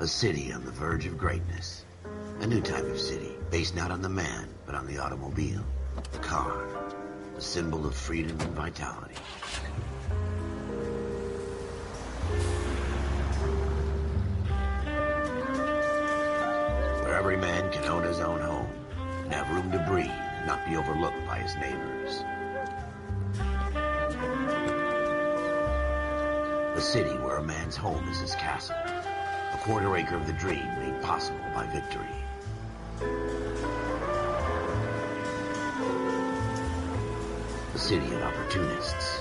A city on the verge of greatness. A new type of city, based not on the man, but on the automobile. The car. The symbol of freedom and vitality. Where every man can own his own home, and have room to breathe, and not be overlooked by his neighbors. A city where a man's home is his castle. A quarter acre of the dream made possible by victory. A city of opportunists.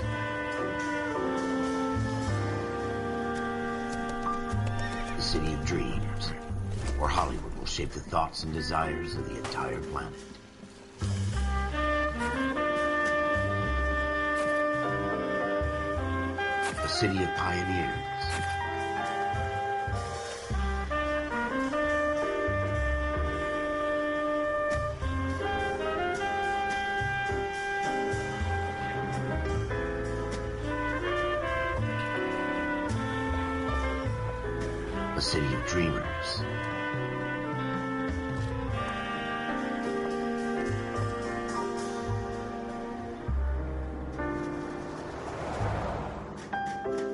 A city of dreams, where Hollywood will shape the thoughts and desires of the entire planet. A city of pioneers. A city of dreamers.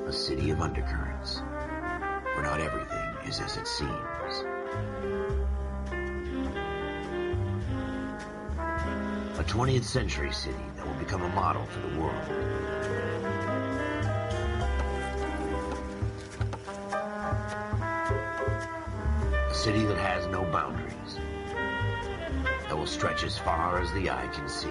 A city of undercurrents, where not everything is as it seems. A 20th century city that will become a model for the world. A city that has no boundaries, that will stretch as far as the eye can see.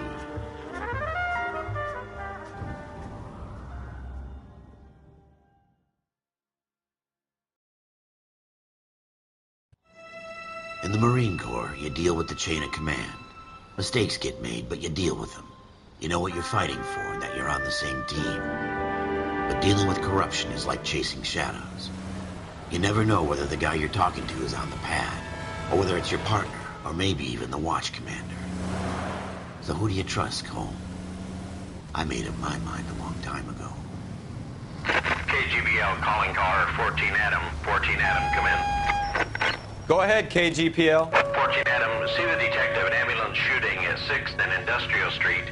In the Marine Corps, you deal with the chain of command. Mistakes get made, but you deal with them. You know what you're fighting for and that you're on the same team. But dealing with corruption is like chasing shadows. You never know whether the guy you're talking to is on the pad, or whether it's your partner, or maybe even the watch commander. So who do you trust, Cole? I made up my mind a long time ago. KGBL calling car 14 Adam. 14 Adam, come in. Go ahead, KGPL. 14 Adam, see the detective, an ambulance shooting at 6th and Industrial Street.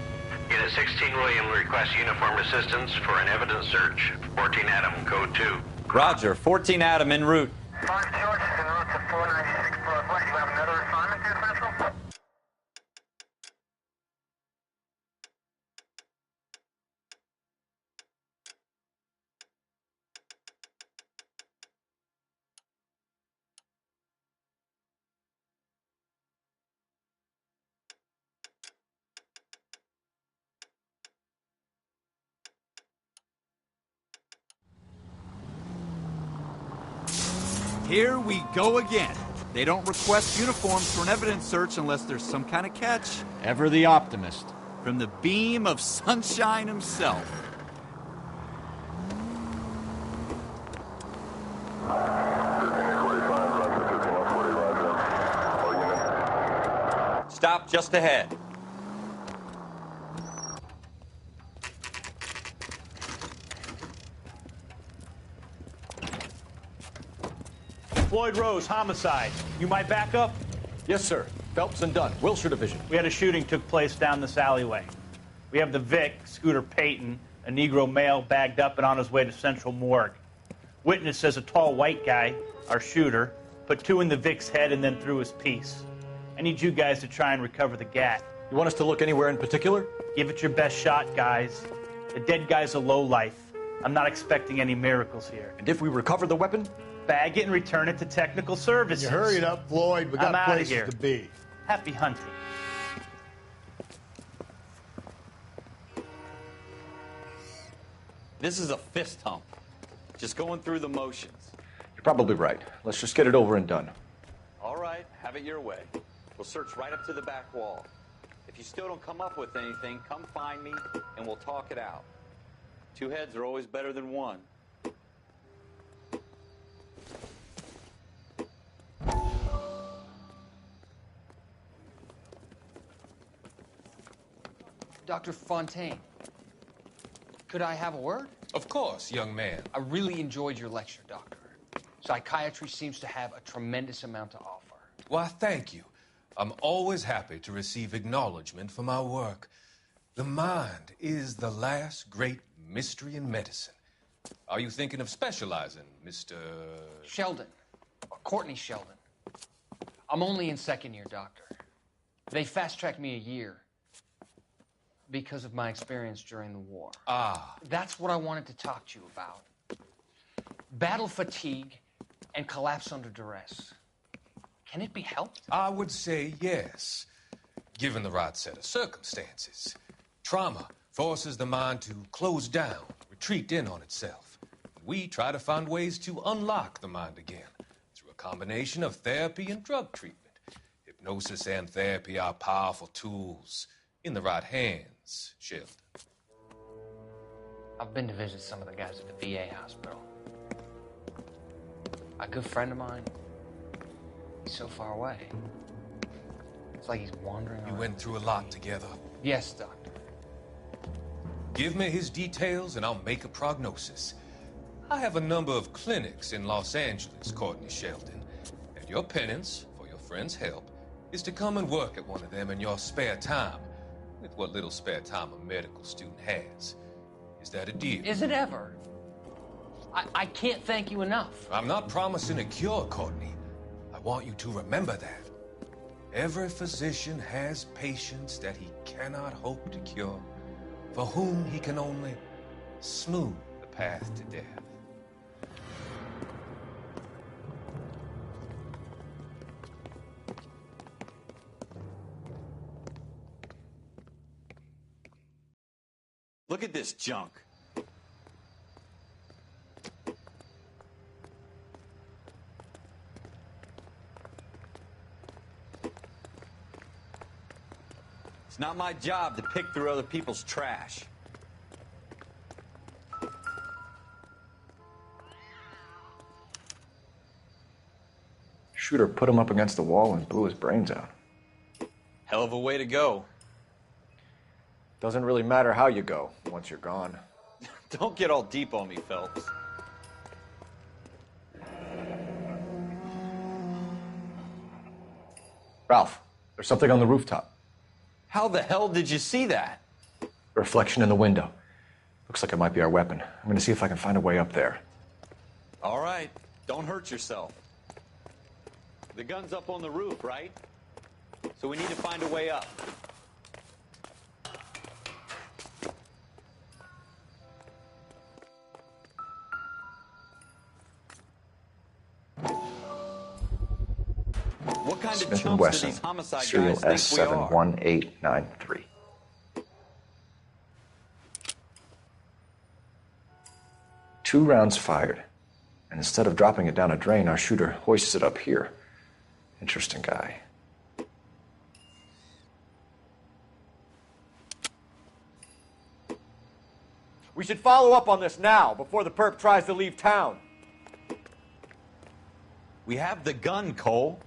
Unit 16 William requests uniformed assistance for an evidence search. 14 Adam, code 2. Roger, 14 Adam en route. 5 George is en route to 496 Broadway. You have another assignment here, Central? Here we go again. They don't request uniforms for an evidence search unless there's some kind of catch. Ever the optimist. From the beam of sunshine himself. Stop just ahead. Floyd Rose, homicide. You might back up? Yes, sir. Phelps and Dunn, Wilshire Division. We had a shooting took place down this alleyway. We have the Vic, Scooter Payton, a Negro male bagged up and on his way to Central Morgue. Witness says a tall white guy, our shooter, put 2 in the Vic's head and then threw his piece. I need you guys to try and recover the gat. You want us to look anywhere in particular? Give it your best shot, guys. The dead guy's a lowlife. I'm not expecting any miracles here. And if we recover the weapon? Bag it and return it to technical services. You hurry it up, Floyd. We got I'm outta places here. to be. Happy hunting. This is a fist hump. Just going through the motions. You're probably right. Let's just get it over and done. All right, have it your way. We'll search right up to the back wall. If you still don't come up with anything, come find me and we'll talk it out. 2 heads are always better than 1. Dr. Fontaine, could I have a word? Of course, young man. I really enjoyed your lecture, Doctor. Psychiatry seems to have a tremendous amount to offer. Why, thank you. I'm always happy to receive acknowledgement for my work. The mind is the last great mystery in medicine. Are you thinking of specializing, Mr. Sheldon. Or Courtney Sheldon. I'm only in second year, Doctor. They fast-tracked me a year because of my experience during the war. Ah. That's what I wanted to talk to you about. Battle fatigue and collapse under duress. Can it be helped? I would say yes, given the right set of circumstances. Trauma forces the mind to close down, retreat in on itself. We try to find ways to unlock the mind again through a combination of therapy and drug treatment. Hypnosis and therapy are powerful tools in the right hands, Sheldon. I've been to visit some of the guys at the VA hospital. A good friend of mine, he's so far away. It's like he's wandering around. You went through a lot together. Yes, Doctor. Give me his details and I'll make a prognosis. I have a number of clinics in Los Angeles, Courtney Sheldon. And your penance, for your friend's help, is to come and work at one of them in your spare time, with what little spare time a medical student has. Is that a deal? Is it ever? I can't thank you enough. I'm not promising a cure, Courtney. I want you to remember that. Every physician has patients that he cannot hope to cure, for whom he can only smooth the path to death. Look at this junk. It's not my job to pick through other people's trash. Shooter put him up against the wall and blew his brains out. Hell of a way to go. Doesn't really matter how you go once you're gone. Don't get all deep on me, Phelps. Ralph, there's something on the rooftop. How the hell did you see that? A reflection in the window. Looks like it might be our weapon. I'm gonna see if I can find a way up there. All right, don't hurt yourself. The gun's up on the roof, right? So we need to find a way up. What kind of Smith & chumps Wesson, do these homicide serial guys think we are? S71893. Two rounds fired, and instead of dropping it down a drain, our shooter hoists it up here. Interesting guy. We should follow up on this now, before the perp tries to leave town. We have the gun, Cole.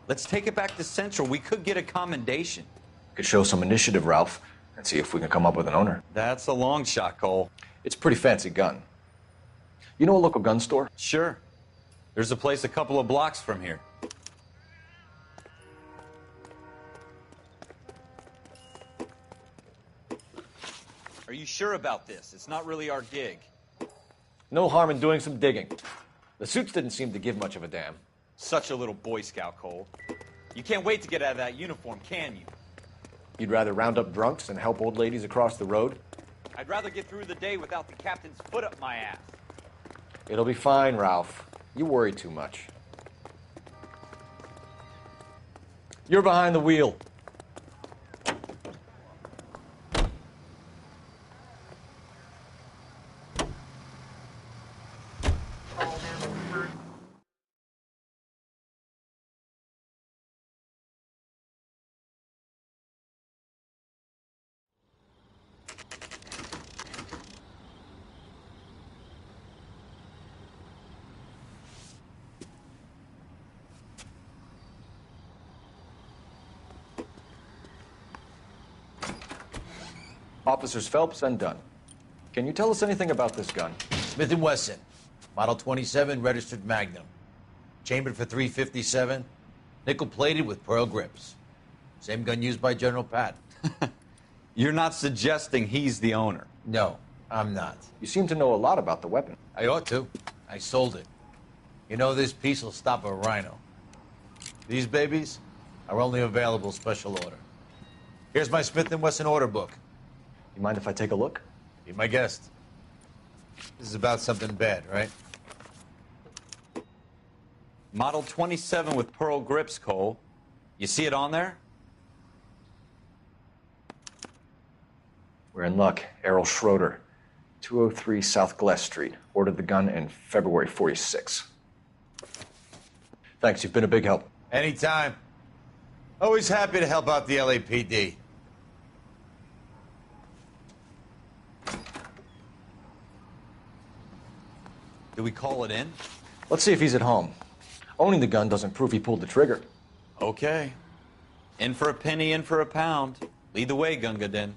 Let's take it back to Central. We could get a commendation. Could show some initiative, Ralph, and see if we can come up with an owner. That's a long shot, Cole. It's a pretty fancy gun. You know a local gun store? Sure. There's a place a couple of blocks from here. Are you sure about this? It's not really our gig. No harm in doing some digging. The suits didn't seem to give much of a damn. Such a little Boy Scout, Cole. You can't wait to get out of that uniform, can you? You'd rather round up drunks and help old ladies across the road? I'd rather get through the day without the captain's foot up my ass. It'll be fine, Ralph. You worry too much. You're behind the wheel. Officers Phelps and Dunn. Can you tell us anything about this gun? Smith & Wesson, Model 27, registered Magnum. Chambered for .357, nickel-plated with pearl grips. Same gun used by General Patton. You're not suggesting he's the owner? No, I'm not. You seem to know a lot about the weapon. I ought to. I sold it. You know, this piece will stop a rhino. These babies are only available special order. Here's my Smith & Wesson order book. You mind if I take a look? Be my guest. This is about something bad, right? Model 27 with pearl grips, Cole. You see it on there? We're in luck. Errol Schroeder, 203 South Glass Street. Ordered the gun in February '46. Thanks, you've been a big help. Anytime. Always happy to help out the LAPD. Do we call it in? Let's see if he's at home. Owning the gun doesn't prove he pulled the trigger. Okay. In for a penny, in for a pound. Lead the way, Gunga Din.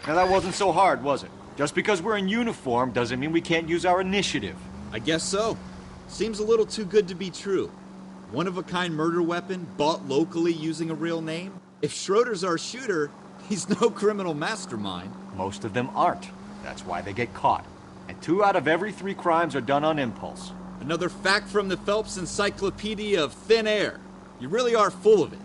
Now that wasn't so hard, was it? Just because we're in uniform doesn't mean we can't use our initiative. I guess so. Seems a little too good to be true. One-of-a-kind murder weapon bought locally using a real name? If Schroeder's our shooter, he's no criminal mastermind. Most of them aren't. That's why they get caught. And 2 out of every 3 crimes are done on impulse. Another fact from the Phelps Encyclopedia of Thin Air. You really are full of it.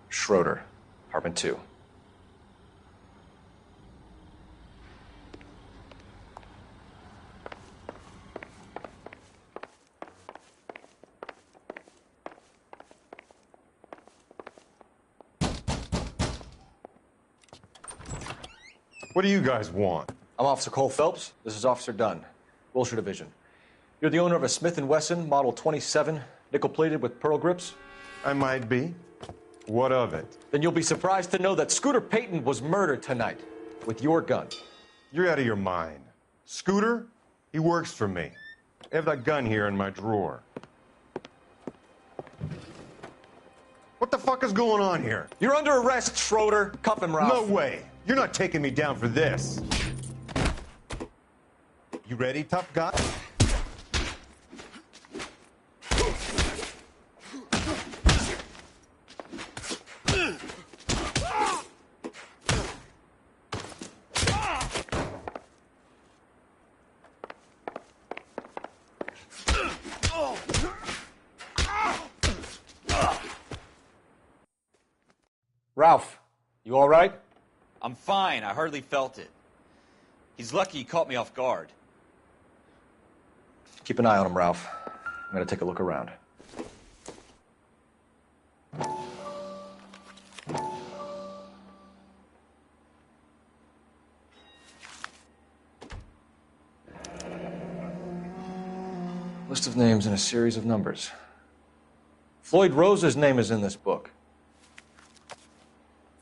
Schroeder, apartment 2. What do you guys want? I'm Officer Cole Phelps. This is Officer Dunn, Wilshire Division. You're the owner of a Smith & Wesson Model 27, nickel-plated with pearl grips? I might be. What of it? Then you'll be surprised to know that Scooter Payton was murdered tonight with your gun. You're out of your mind. Scooter? He works for me. I have that gun here in my drawer. What the fuck is going on here? You're under arrest, Schroeder. Cuff him, Ralph. No way. You're not taking me down for this. You ready, tough guy? Ralph, you all right? I'm fine. I hardly felt it. He's lucky he caught me off guard. Keep an eye on him, Ralph. I'm going to take a look around. List of names and a series of numbers. Floyd Rose's name is in this book.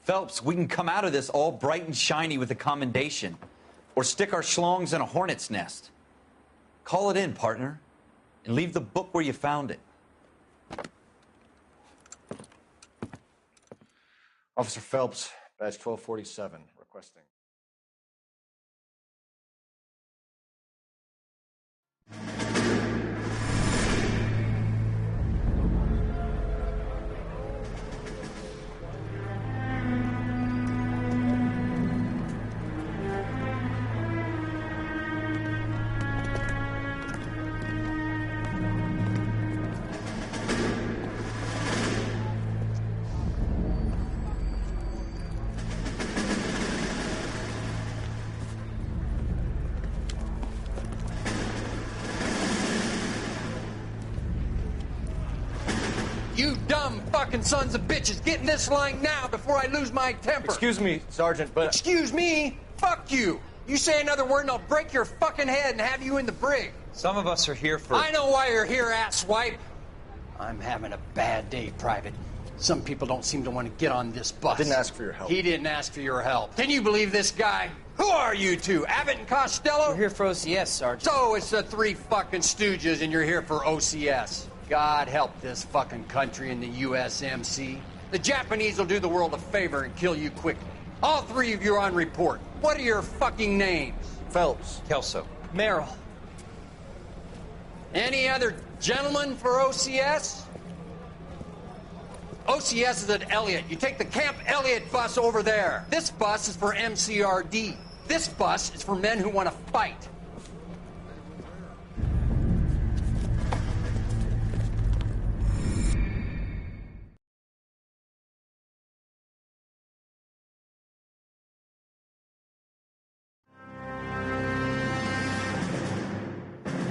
Phelps, we can come out of this all bright and shiny with a commendation. Or stick our schlongs in a hornet's nest. Call it in, partner. And leave the book where you found it. Officer Phelps, badge 1247, requesting. fucking sons of bitches. Get in this line now before I lose my temper. Excuse me, Sergeant, but... Excuse me? Fuck you. You say another word and I'll break your fucking head and have you in the brig. Some of us are here for... I know why you're here, asswipe. I'm having a bad day, Private. Some people don't seem to want to get on this bus. Didn't ask for your help. He didn't ask for your help. Can you believe this guy? Who are you two? Abbott and Costello? We're here for OCS, Sergeant. So it's the three fucking stooges and you're here for OCS. God help this fucking country and the USMC. The Japanese will do the world a favor and kill you quickly. All three of you are on report. What are your fucking names? Phelps. Kelso. Merrill. Any other gentlemen for OCS? OCS is at Elliott. You take the Camp Elliott bus over there. This bus is for MCRD. This bus is for men who want to fight.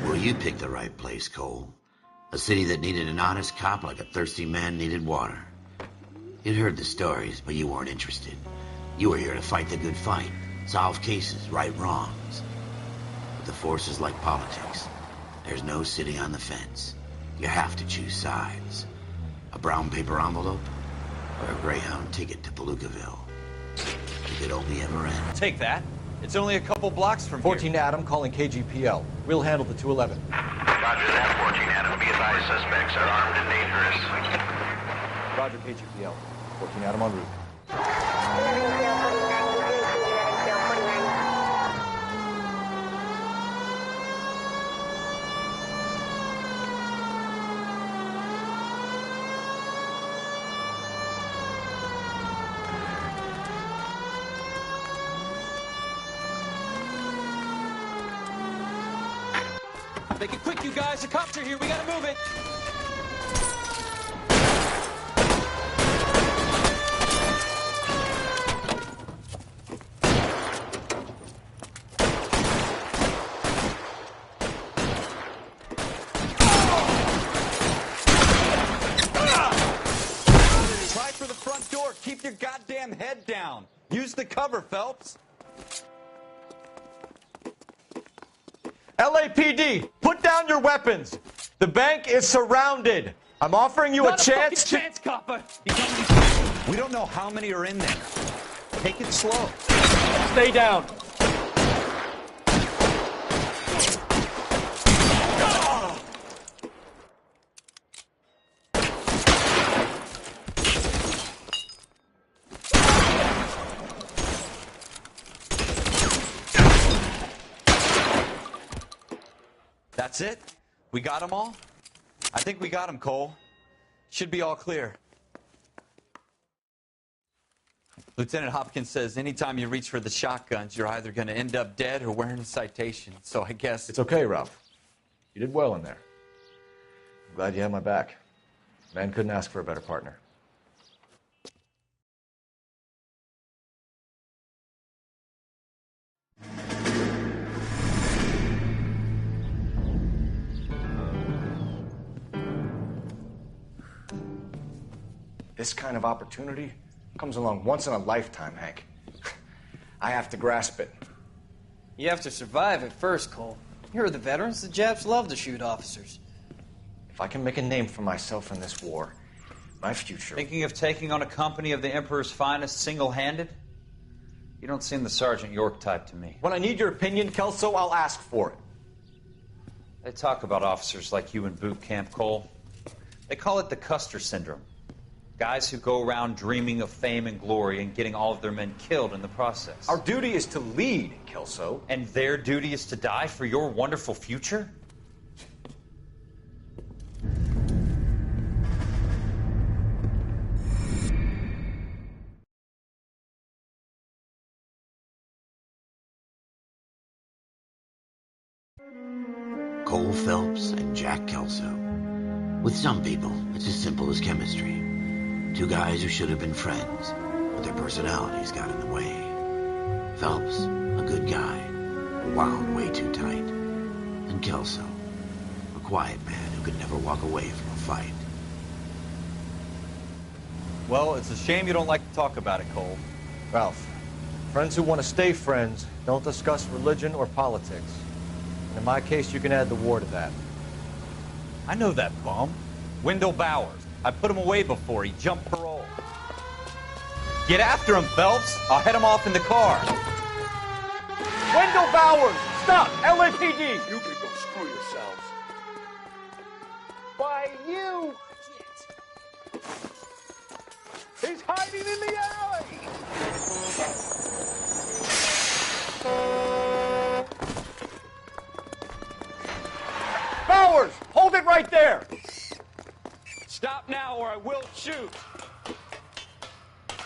Well, you picked the right place, Cole. A city that needed an honest cop like a thirsty man needed water. You'd heard the stories, but you weren't interested. You were here to fight the good fight, solve cases, right wrongs. But the force is like politics. There's no sitting on the fence. You have to choose sides. A brown paper envelope or a Greyhound ticket to Palookaville. It could only ever end. Take that. It's only a couple blocks from 14 Adam calling KGPL. We'll handle the 211. Roger that, 14 Adam. Be advised, suspects are armed and dangerous. Roger, KGPL. 14 Adam en route. Make it quick, you guys. The cops are here. We gotta move it. Try for the front door. Keep your goddamn head down. Use the cover, Phelps. LAPD, put down your weapons. The bank is surrounded. I'm offering you a chance to... chance, copper. We don't know how many are in there. Take it slow. Stay down. That's it? We got them all? I think we got them, Cole. Should be all clear. Lieutenant Hopkins says anytime you reach for the shotguns, you're either going to end up dead or wearing a citation. So I guess... It's okay, Ralph. You did well in there. I'm glad you had my back. Man couldn't ask for a better partner. This kind of opportunity comes along once in a lifetime, Hank. I have to grasp it. You have to survive it first, Cole. You're the veterans. The Japs love to shoot officers. If I can make a name for myself in this war, my future... Thinking of taking on a company of the Emperor's finest single-handed? You don't seem the Sergeant York type to me. When I need your opinion, Kelso, I'll ask for it. They talk about officers like you in boot camp, Cole. They call it the Custer syndrome. Guys who go around dreaming of fame and glory and getting all of their men killed in the process. Our duty is to lead, Kelso. And their duty is to die for your wonderful future? Cole Phelps and Jack Kelso. With some people, it's as simple as chemistry. Two guys who should have been friends, but their personalities got in the way. Phelps, a good guy, wound way too tight. And Kelso, a quiet man who could never walk away from a fight. Well, it's a shame you don't like to talk about it, Cole. Ralph, friends who want to stay friends don't discuss religion or politics. And in my case, you can add the war to that. I know that bum. Wendell Bowers. I put him away before. He jumped parole. Get after him, Phelps. I'll head him off in the car. Wendell Bowers! Stop! LAPD! You can go screw yourselves. By you! He's hiding in the alley! Bowers! Hold it right there! Stop now or I will shoot.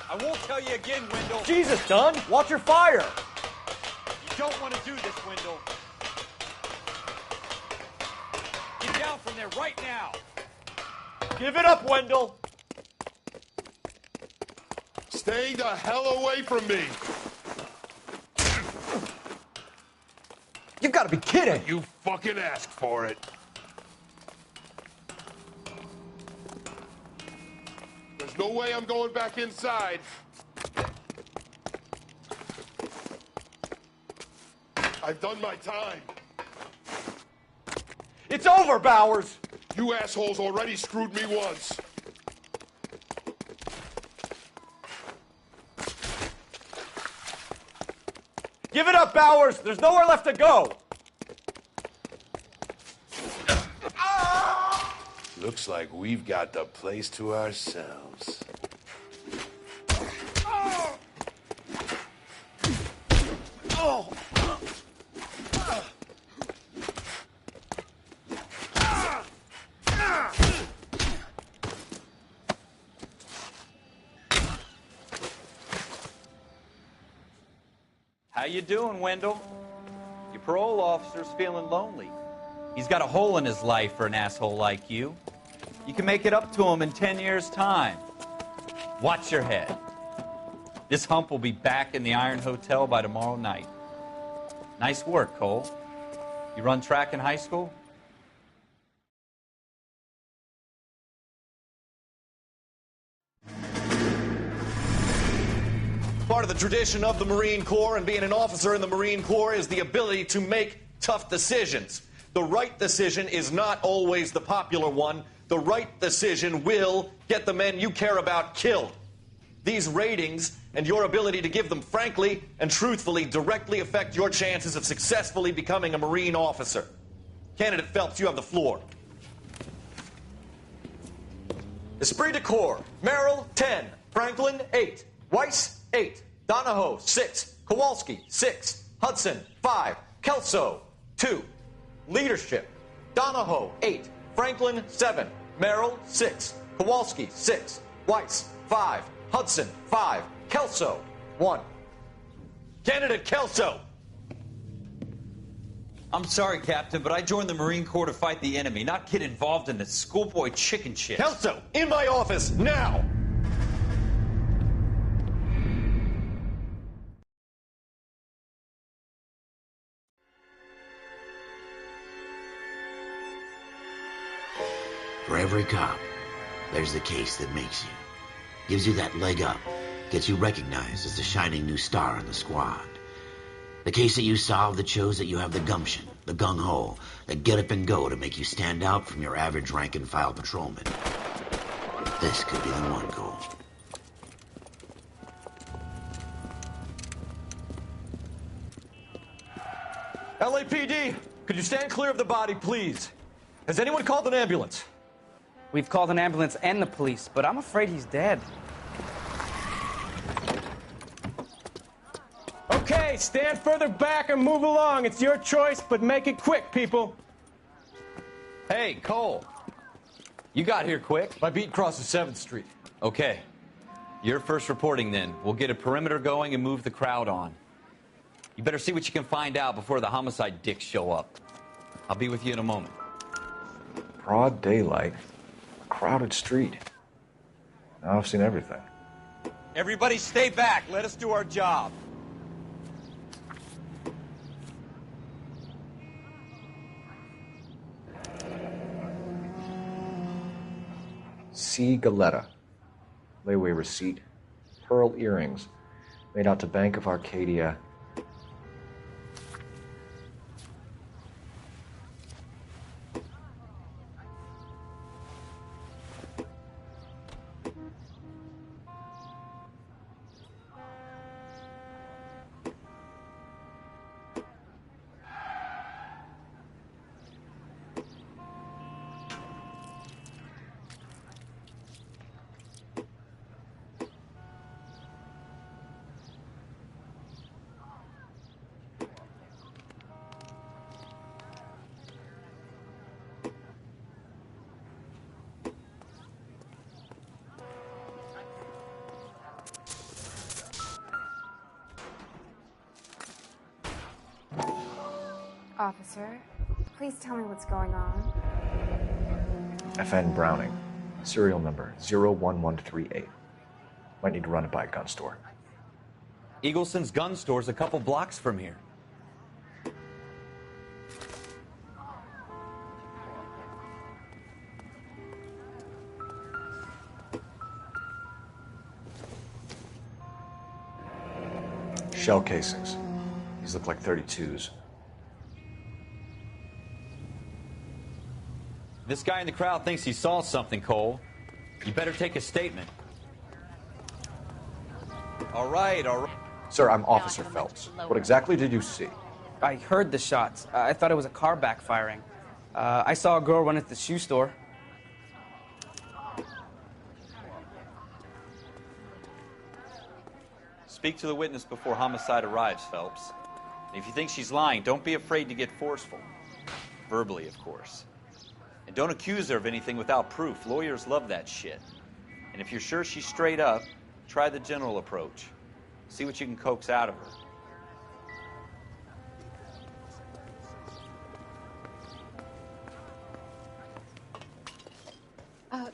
I won't tell you again, Wendell. Jesus, Dunn! Watch your fire! You don't want to do this, Wendell. Get down from there right now. Give it up, Wendell! Stay the hell away from me! You've got to be kidding! You fucking asked for it. There's no way I'm going back inside. I've done my time. It's over, Bowers! You assholes already screwed me once. Give it up, Bowers! There's nowhere left to go! Looks like we've got the place to ourselves. How you doing, Wendell? Your parole officer's feeling lonely. He's got a hole in his life for an asshole like you. You can make it up to him in 10 years' time. Watch your head. This hump will be back in the Iron Hotel by tomorrow night. Nice work, Cole. You run track in high school? Part of the tradition of the Marine Corps and being an officer in the Marine Corps is the ability to make tough decisions. The right decision is not always the popular one. The right decision will get the men you care about killed. These ratings and your ability to give them frankly and truthfully directly affect your chances of successfully becoming a Marine officer. Candidate Phelps, you have the floor. Esprit de Corps, Merrill, 10. Franklin, 8. Weiss, 8. Donahoe, 6. Kowalski, 6. Hudson, 5. Kelso, 2. Leadership, Donahoe, 8. Franklin, 7. Merrill, 6. Kowalski, 6. Weiss, 5. Hudson, 5. Kelso, 1. Candidate Kelso. I'm sorry, Captain, but I joined the Marine Corps to fight the enemy, not get involved in this schoolboy chicken shit. Kelso, in my office, now! For every cop, there's the case that makes you. Gives you that leg up. Gets you recognized as the shining new star in the squad. The case that you solve that shows that you have the gumption, the gung-ho, the get up and go to make you stand out from your average rank-and-file patrolman. This could be the one, Cole. LAPD, could you stand clear of the body, please? Has anyone called an ambulance? We've called an ambulance and the police, but I'm afraid he's dead. Okay, stand further back and move along. It's your choice, but make it quick, people. Hey, Cole. You got here quick. My beat crosses 7th Street. Okay. You're first reporting then. We'll get a perimeter going and move the crowd on. You better see what you can find out before the homicide dicks show up. I'll be with you in a moment. Broad daylight, a crowded street. Now I've seen everything. Everybody stay back. Let us do our job. C. Galetta. layaway receipt, pearl earrings, made out to Bank of Arcadia. Officer, please tell me what's going on. FN Browning, serial number 01138. Might need to run it by a gun store. Eagleson's gun store's a couple blocks from here. Shell casings. These look like 32s. This guy in the crowd thinks he saw something, Cole. You better take a statement. All right, all right. Sir, I'm Officer Phelps. What exactly did you see? I heard the shots. I thought it was a car backfiring. I saw a girl run at the shoe store. Speak to the witness before homicide arrives, Phelps. If you think she's lying, don't be afraid to get forceful. Verbally, of course. And don't accuse her of anything without proof. Lawyers love that shit. And if you're sure she's straight up, try the general approach. See what you can coax out of her.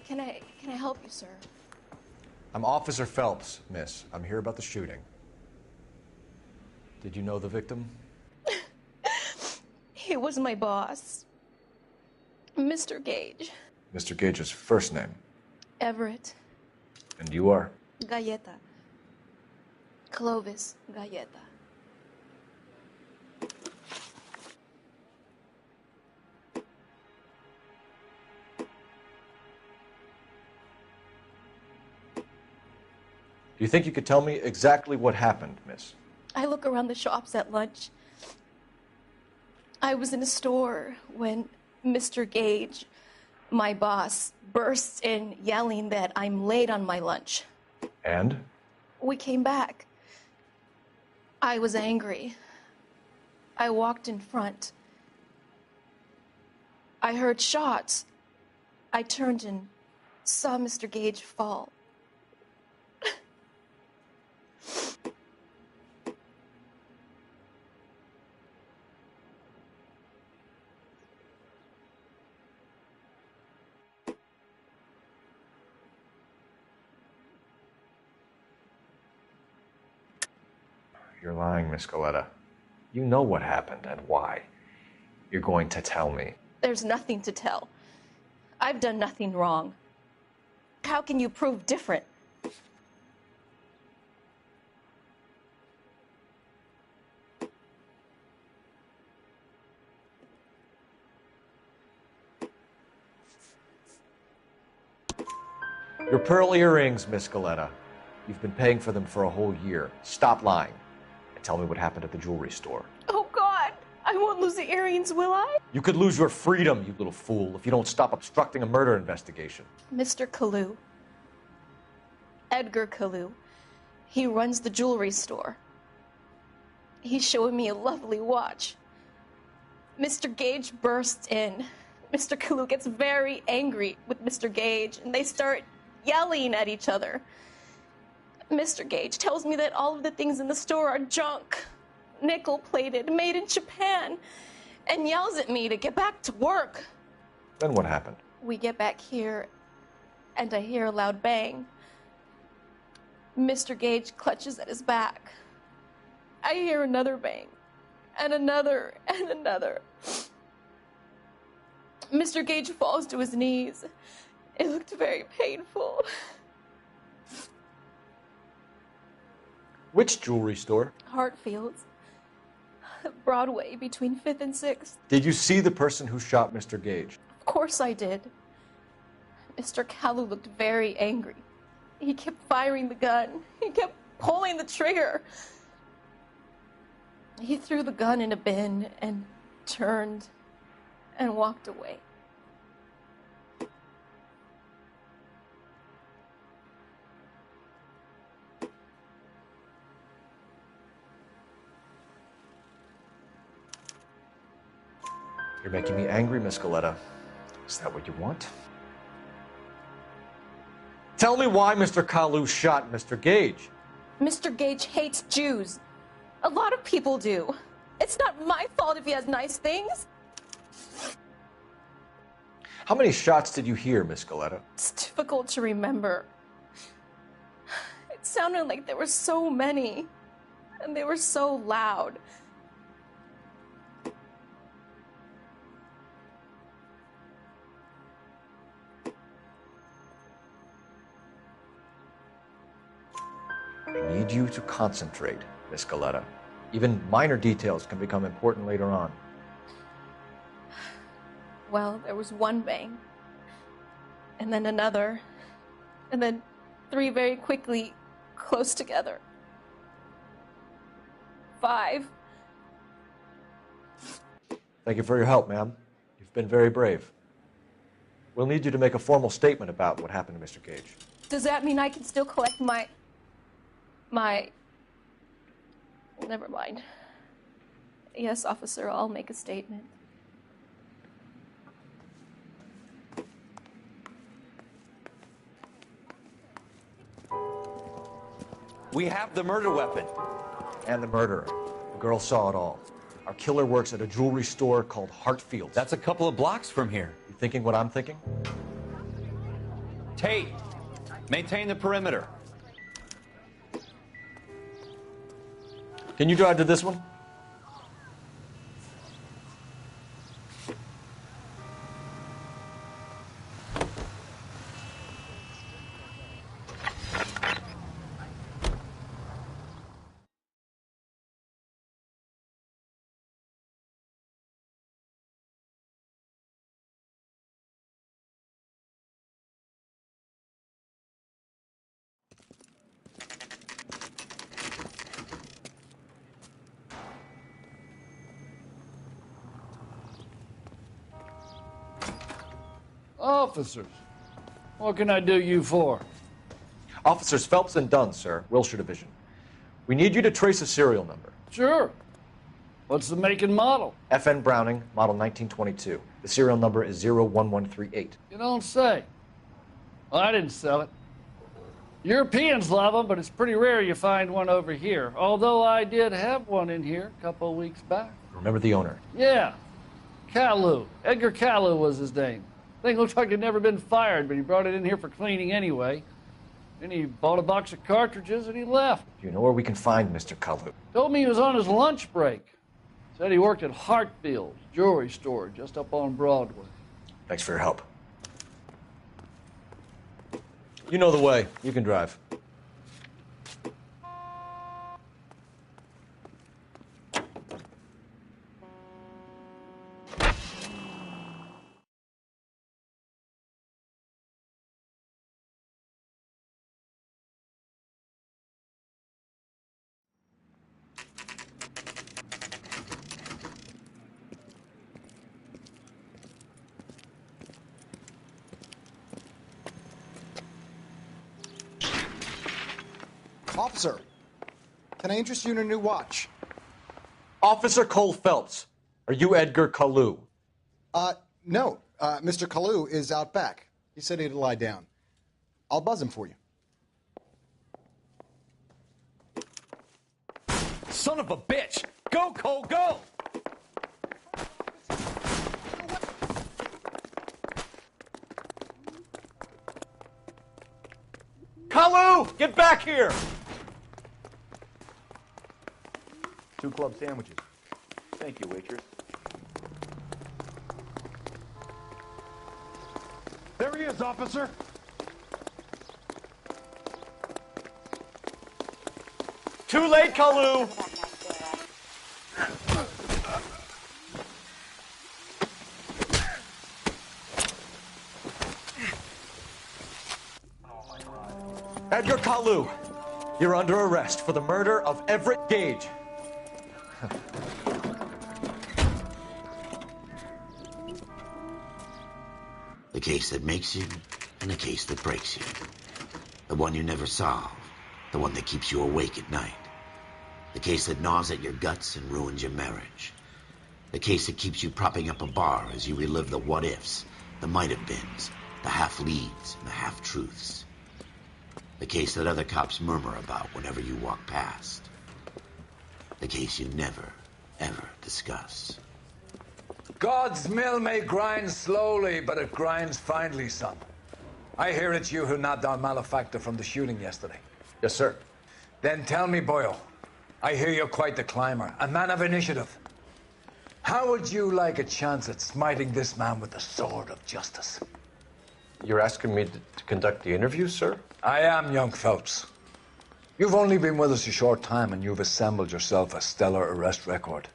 Can I help you, sir? I'm Officer Phelps, miss. I'm here about the shooting. Did you know the victim? He was my boss, Mr. Gage. Mr. Gage's first name. Everett. And you are? Galleta. Clovis Galleta. Do you think you could tell me exactly what happened, miss? I look around the shops at lunch. I was in a store when Mr. Gage, my boss, bursts in yelling that I'm late on my lunch. And? We came back. I was angry. I walked in front. I heard shots. I turned and saw Mr. Gage fall. You're lying, Miss Galleta. You know what happened and why. You're going to tell me. There's nothing to tell. I've done nothing wrong. How can you prove different? Your pearl earrings, Miss Galleta. You've been paying for them for a whole year. Stop lying and tell me what happened at the jewelry store. Oh, God! I won't lose the earrings, will I? You could lose your freedom, you little fool, if you don't stop obstructing a murder investigation. Mr. Kalu. Edgar Kalu. He runs the jewelry store. He's showing me a lovely watch. Mr. Gage bursts in. Mr. Kalu gets very angry with Mr. Gage, and they start yelling at each other. Mr. Gage tells me that all of the things in the store are junk, nickel-plated, made in Japan, and yells at me to get back to work. Then what happened? We get back here, and I hear a loud bang. Mr. Gage clutches at his back. I hear another bang, and another, and another. Mr. Gage falls to his knees. It looked very painful. Which jewelry store? Hartfield's. Broadway, between 5th and 6th. Did you see the person who shot Mr. Gage? Of course I did. Mr. Kalu looked very angry. He kept firing the gun. He kept pulling the trigger. He threw the gun in a bin and turned and walked away. You're making me angry, Miss Galetta. Is that what you want? Tell me why Mr. Kalu shot Mr. Gage. Mr. Gage hates Jews. A lot of people do. It's not my fault if he has nice things. How many shots did you hear, Miss Galetta? It's difficult to remember. It sounded like there were so many, and they were so loud. I need you to concentrate, Miss Galetta. Even minor details can become important later on. Well, there was one bang, and then another, and then 3 very quickly, close together. 5. Thank you for your help, ma'am. You've been very brave. We'll need you to make a formal statement about what happened to Mr. Gage. Does that mean I can still collect my... Never mind. Yes, officer, I'll make a statement. We have the murder weapon. And the murderer. The girl saw it all. Our killer works at a jewelry store called Hartfield's. That's a couple of blocks from here. You thinking what I'm thinking? Tate, maintain the perimeter. Can you drive to this one? Officers, what can I do you for? Officers Phelps and Dunn, sir, Wilshire Division. We need you to trace a serial number. Sure. What's the make and model? FN Browning, model 1922. The serial number is 01138. You don't say. Well, I didn't sell it. Europeans love them, but it's pretty rare you find one over here. Although I did have one in here a couple of weeks back. Remember the owner? Yeah. Kalu. Edgar Kalu was his name. Thing looks like it'd never been fired, but he brought it in here for cleaning anyway. Then he bought a box of cartridges and he left. Do you know where we can find Mr. Kalu? Told me he was on his lunch break. Said he worked at Hartfield's jewelry store just up on Broadway. Thanks for your help. You know the way. You can drive. Officer, can I interest you in a new watch? Officer Cole Phelps, are you Edgar Kalu? No. Mr. Kalu is out back. He said he'd lie down. I'll buzz him for you. Son of a bitch! Go, Cole, go! Kalu, get back here! 2 club sandwiches. Thank you, waitress. There he is, officer. Too late, Kalu! Edgar Kalu, you're under arrest for the murder of Everett Gage. The case that makes you, and the case that breaks you. The one you never solve, the one that keeps you awake at night. The case that gnaws at your guts and ruins your marriage. The case that keeps you propping up a bar as you relive the what-ifs, the might-have-beens, the half-leads, and the half-truths. The case that other cops murmur about whenever you walk past. The case you never, ever discuss. God's mill may grind slowly, but it grinds finely, son. I hear it's you who nabbed our malefactor from the shooting yesterday. Yes, sir. Then tell me, Boyle, I hear you're quite the climber, a man of initiative. How would you like a chance at smiting this man with the sword of justice? You're asking me to conduct the interview, sir? I am, young Phelps. You've only been with us a short time and you've assembled yourself a stellar arrest record.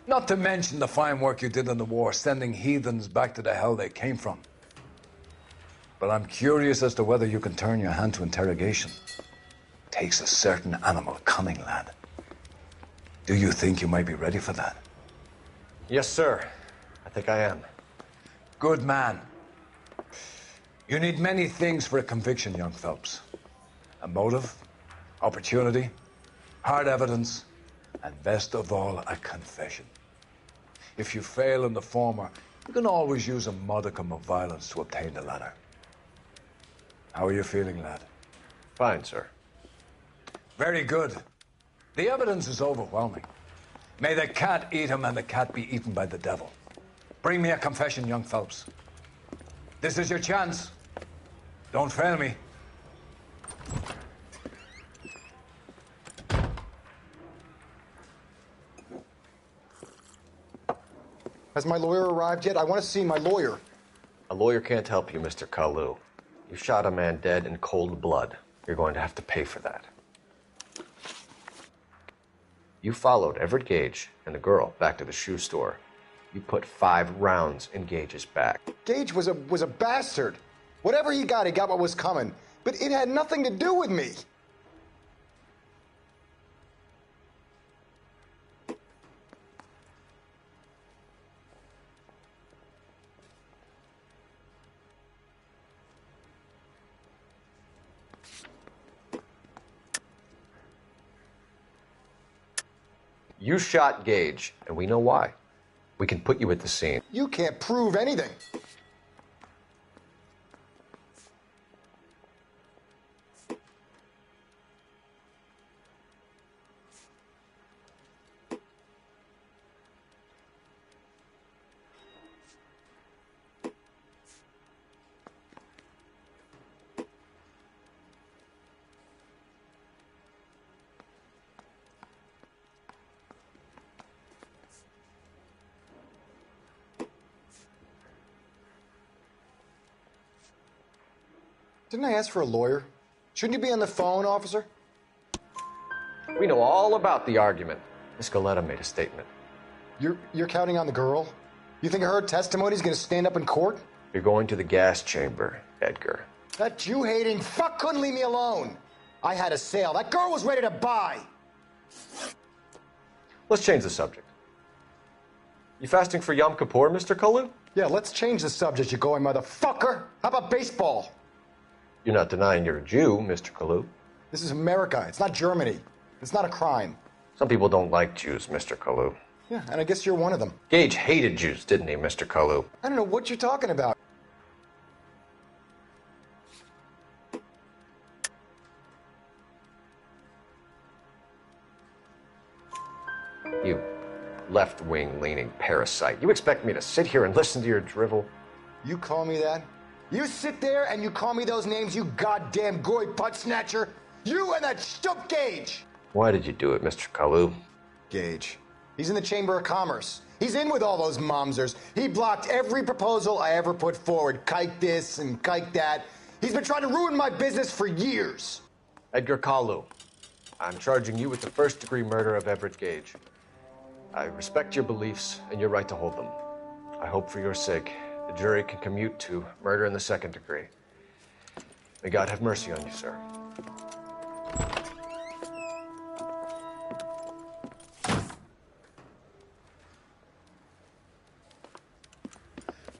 Not to mention the fine work you did in the war, sending heathens back to the hell they came from. But I'm curious as to whether you can turn your hand to interrogation. Takes a certain animal cunning, lad. Do you think you might be ready for that? Yes, sir. I think I am. Good man. You need many things for a conviction, young Phelps. A motive, opportunity, hard evidence, and best of all, a confession. If you fail in the former, you can always use a modicum of violence to obtain the latter. How are you feeling, lad? Fine, sir. Very good. The evidence is overwhelming. May the cat eat him and the cat be eaten by the devil. Bring me a confession, young Phelps. This is your chance. Don't fail me. Has my lawyer arrived yet? I want to see my lawyer. A lawyer can't help you, Mr. Kalu. You shot a man dead in cold blood. You're going to have to pay for that. You followed Everett Gage and the girl back to the shoe store. You put 5 rounds in Gage's back. Gage was a bastard. Whatever he got what was coming. But it had nothing to do with me. You shot Gage, and we know why. We can put you at the scene. You can't prove anything. Didn't I ask for a lawyer? Shouldn't you be on the phone, officer? We know all about the argument. Miss Galetta made a statement. You're counting on the girl? You think her testimony is going to stand up in court? You're going to the gas chamber, Edgar. That Jew-hating fuck couldn't leave me alone. I had a sale. That girl was ready to buy. Let's change the subject. You fasting for Yom Kippur, Mr. Kalu? Yeah, let's change the subject, you going motherfucker. How about baseball? You're not denying you're a Jew, Mr. Kalu. This is America. It's not Germany. It's not a crime. Some people don't like Jews, Mr. Kalu. Yeah, and I guess you're one of them. Gage hated Jews, didn't he, Mr. Kalu? I don't know what you're talking about. You left-wing leaning parasite. You expect me to sit here and listen to your drivel? You call me that? You sit there and you call me those names, you goddamn goy butt snatcher. You and that stup Gage. Why did you do it, Mr. Kalu? Gage. He's in the Chamber of Commerce. He's in with all those momsers. He blocked every proposal I ever put forward. Kike this and kike that. He's been trying to ruin my business for years. Edgar Kalu, I'm charging you with the first-degree murder of Everett Gage. I respect your beliefs and your right to hold them. I hope for your sake the jury can commute to murder in the second degree. May God have mercy on you, sir.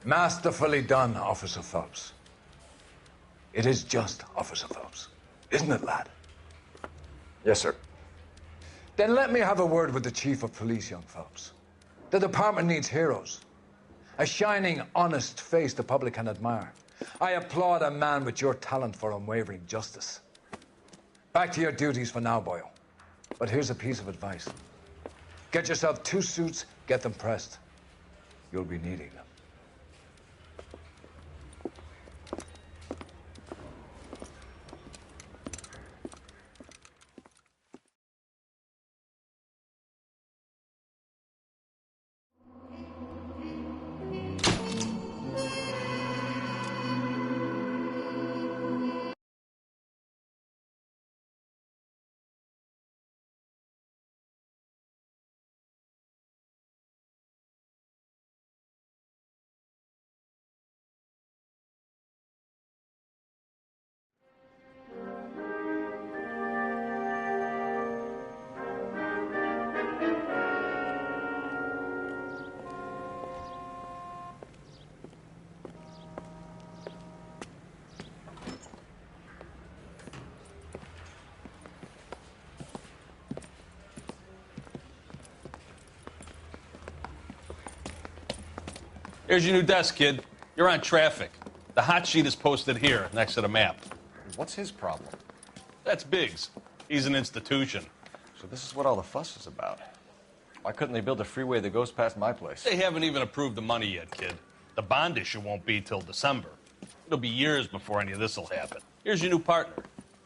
Masterfully done, Officer Phelps. It is just, Officer Phelps. Isn't it, lad? Yes, sir. Then let me have a word with the Chief of Police, young Phelps. The department needs heroes. A shining, honest face the public can admire. I applaud a man with your talent for unwavering justice. Back to your duties for now, boyo. But here's a piece of advice. Get yourself 2 suits, get them pressed. You'll be needing them. Here's your new desk, kid. You're on traffic. The hot sheet is posted here, next to the map. What's his problem? That's Biggs. He's an institution. So this is what all the fuss is about. Why couldn't they build a freeway that goes past my place? They haven't even approved the money yet, kid. The bond issue won't be till December. It'll be years before any of this will happen. Here's your new partner,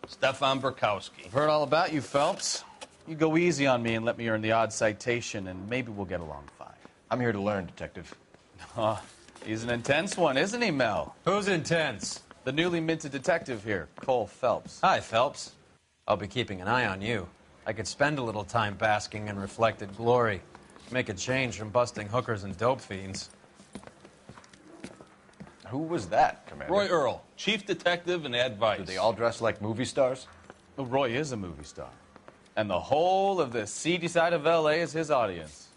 Stefan Burkowski. I've heard all about you, Phelps. You go easy on me and let me earn the odd citation, and maybe we'll get along fine. I'm here to learn, Detective. He's an intense one, isn't he, Mel? Who's intense? The newly minted detective here, Cole Phelps. Hi, Phelps. I'll be keeping an eye on you. I could spend a little time basking in reflected glory. Make a change from busting hookers and dope fiends. Who was that, Commander? Roy Earl, chief detective and advice. Do they all dress like movie stars? Well, Roy is a movie star. And the whole of the seedy side of L.A. is his audience.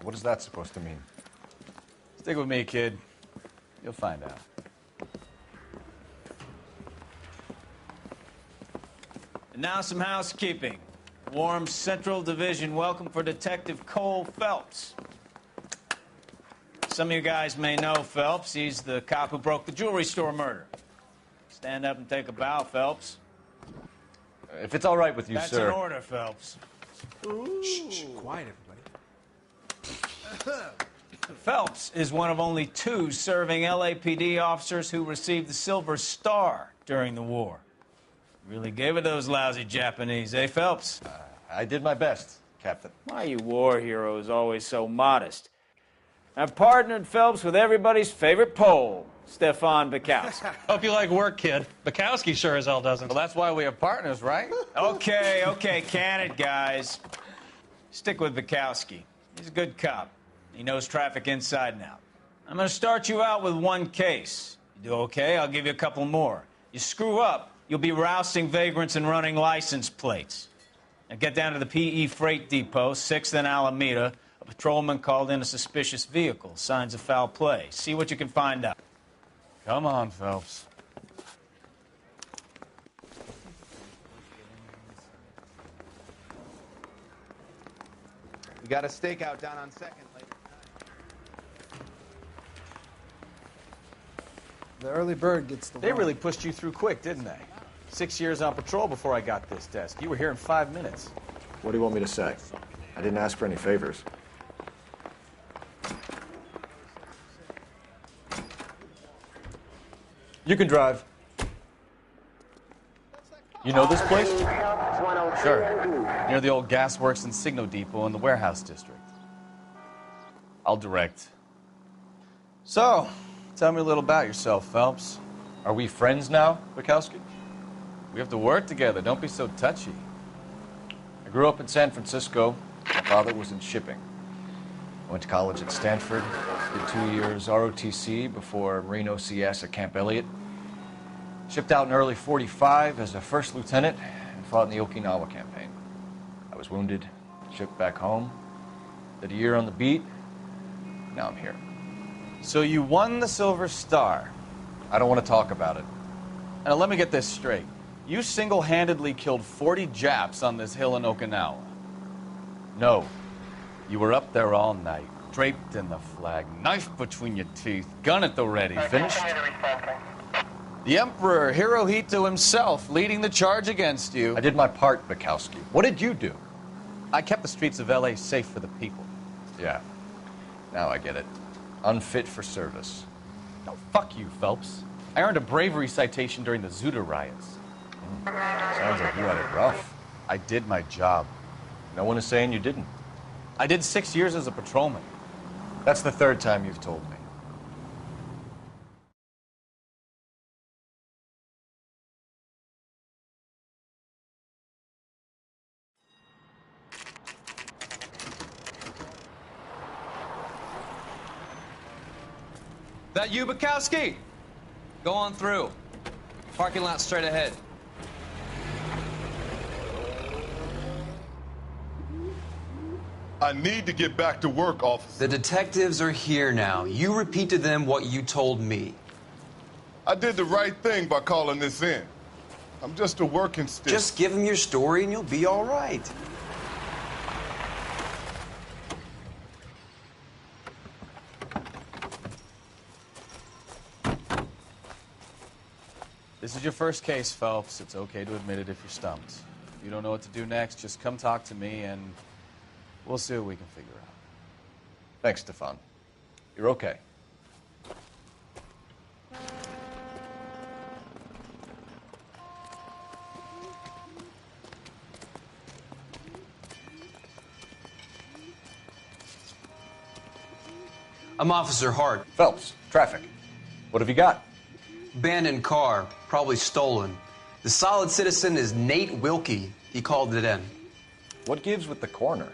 What is that supposed to mean? Stick with me, kid. You'll find out. And now some housekeeping. Warm Central Division welcome for Detective Cole Phelps. Some of you guys may know Phelps. He's the cop who broke the jewelry store murder. Stand up and take a bow, Phelps. If it's all right with you, That's sir. That's an order, Phelps. Shh, quiet, everybody. Phelps is one of only 2 serving LAPD officers who received the Silver Star during the war. Really gave it those lousy Japanese, eh, Phelps? I did my best, Captain. Why you war heroes always so modest? I've partnered Phelps with everybody's favorite Pole, Stefan Burkowski. Hope you like work, kid. Burkowski sure as hell doesn't. Well, that's why we have partners, right? Okay, can it, guys. Stick with Burkowski. He's a good cop. He knows traffic inside and out. I'm going to start you out with 1 case. You do okay, I'll give you a couple more. You screw up, you'll be rousting vagrants and running license plates. Now get down to the PE Freight Depot, 6th and Alameda. A patrolman called in a suspicious vehicle. Signs of foul play. See what you can find out. Come on, Phelps. We got a stakeout down on 2nd later. The early bird gets the They worm. really pushed you through quick, didn't they? 6 years on patrol before I got this desk. You were here in 5 minutes. What do you want me to say? I didn't ask for any favors. You can drive. You know this place? Sure. Near the old gasworks and Signo Depot in the warehouse district. I'll direct. So, tell me a little about yourself, Phelps. Are we friends now, Burkowski? We have to work together. Don't be so touchy. I grew up in San Francisco. My father was in shipping. I went to college at Stanford, did 2 years ROTC before Marine OCS at Camp Elliott. Shipped out in early '45 as a first lieutenant and fought in the Okinawa campaign. I was wounded, shipped back home, did a year on the beat. Now I'm here. So you won the Silver Star. I don't want to talk about it. Now let me get this straight. You single-handedly killed 40 Japs on this hill in Okinawa. No. You were up there all night, draped in the flag, knife between your teeth, gun at the ready. Finished? The Emperor Hirohito himself leading the charge against you. I did my part, Bukowski. What did you do? I kept the streets of L.A. safe for the people. Yeah. Now I get it. Unfit for service. No, fuck you, Phelps. I earned a bravery citation during the Zuda riots. Sounds like you had it rough. I did my job. No one is saying you didn't. I did 6 years as a patrolman. That's the third time you've told me. That you, Bukowski? Go on through. Parking lot straight ahead. I need to get back to work, officer. The detectives are here now. You repeat to them what you told me. I did the right thing by calling this in. I'm just a working stick. Just give them your story and you'll be all right. This is your first case, Phelps. It's okay to admit it if you're stumped. If you don't know what to do next, just come talk to me and we'll see what we can figure out. Thanks, Stefan. You're okay. I'm Officer Hart. Phelps, traffic. What have you got? Abandoned car, probably stolen. The solid citizen is Nate Wilkie. He called it in. What gives with the coroner?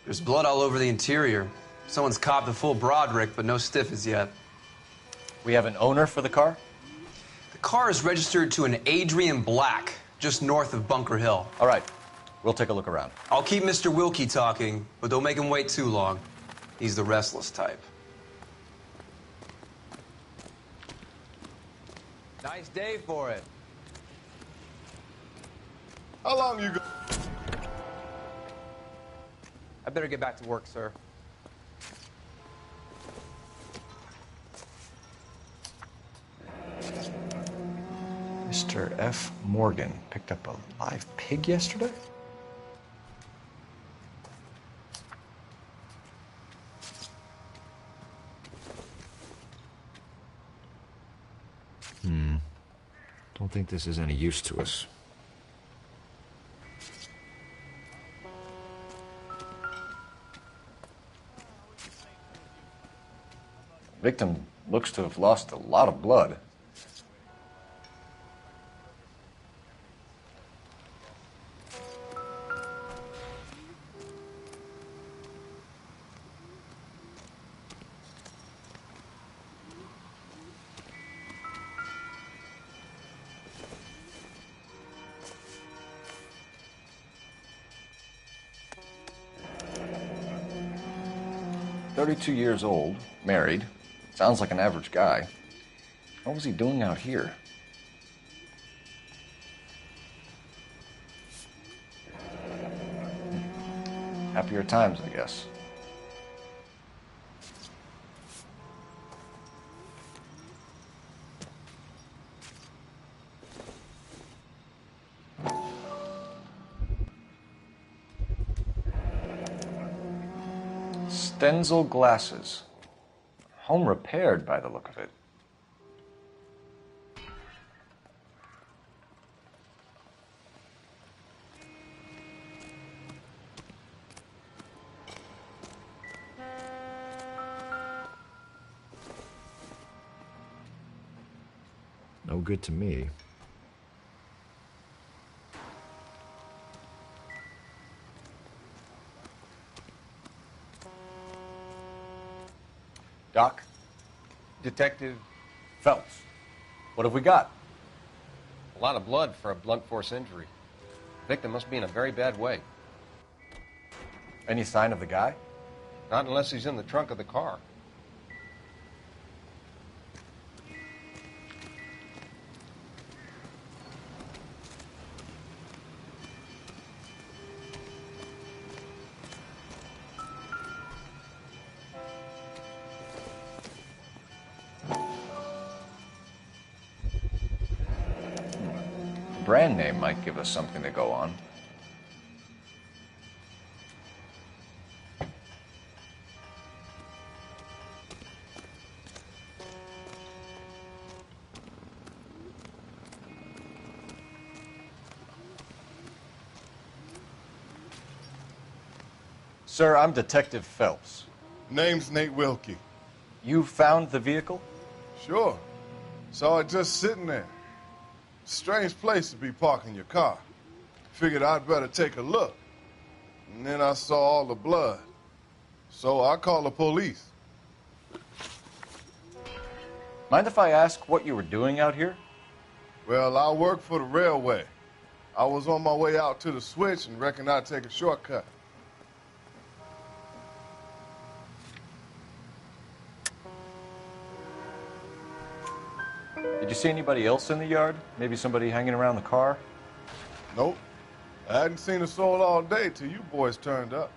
There's blood all over the interior. Someone's copped a full Broderick, but no stiff as yet. We have an owner for the car? The car is registered to an Adrian Black, just north of Bunker Hill. All right. We'll take a look around. I'll keep Mr. Wilkie talking, but don't make him wait too long. He's the restless type. Nice day for it. How long you go? I better get back to work, sir. Mr. F. Morgan picked up a live pig yesterday? Don't think this is any use to us. Victim looks to have lost a lot of blood. "32 years old, married. Sounds like an average guy. What was he doing out here?" Happier times, I guess. Stenzel glasses. Home repaired by the look of it. No good to me. Doc? Detective Phelps. What have we got? A lot of blood for a blunt force injury. The victim must be in a very bad way. Any sign of the guy? Not unless he's in the trunk of the car. Brand name might give us something to go on. Sir, I'm Detective Phelps. Name's Nate Wilkie. You found the vehicle? Sure. Saw it just sitting there. Strange place to be parking your car. Figured I'd better take a look. And then I saw all the blood. So I called the police. Mind if I ask what you were doing out here? Well, I work for the railway. I was on my way out to the switch and reckoned I'd take a shortcut. Did you see anybody else in the yard? Maybe somebody hanging around the car? Nope. I hadn't seen a soul all day till you boys turned up.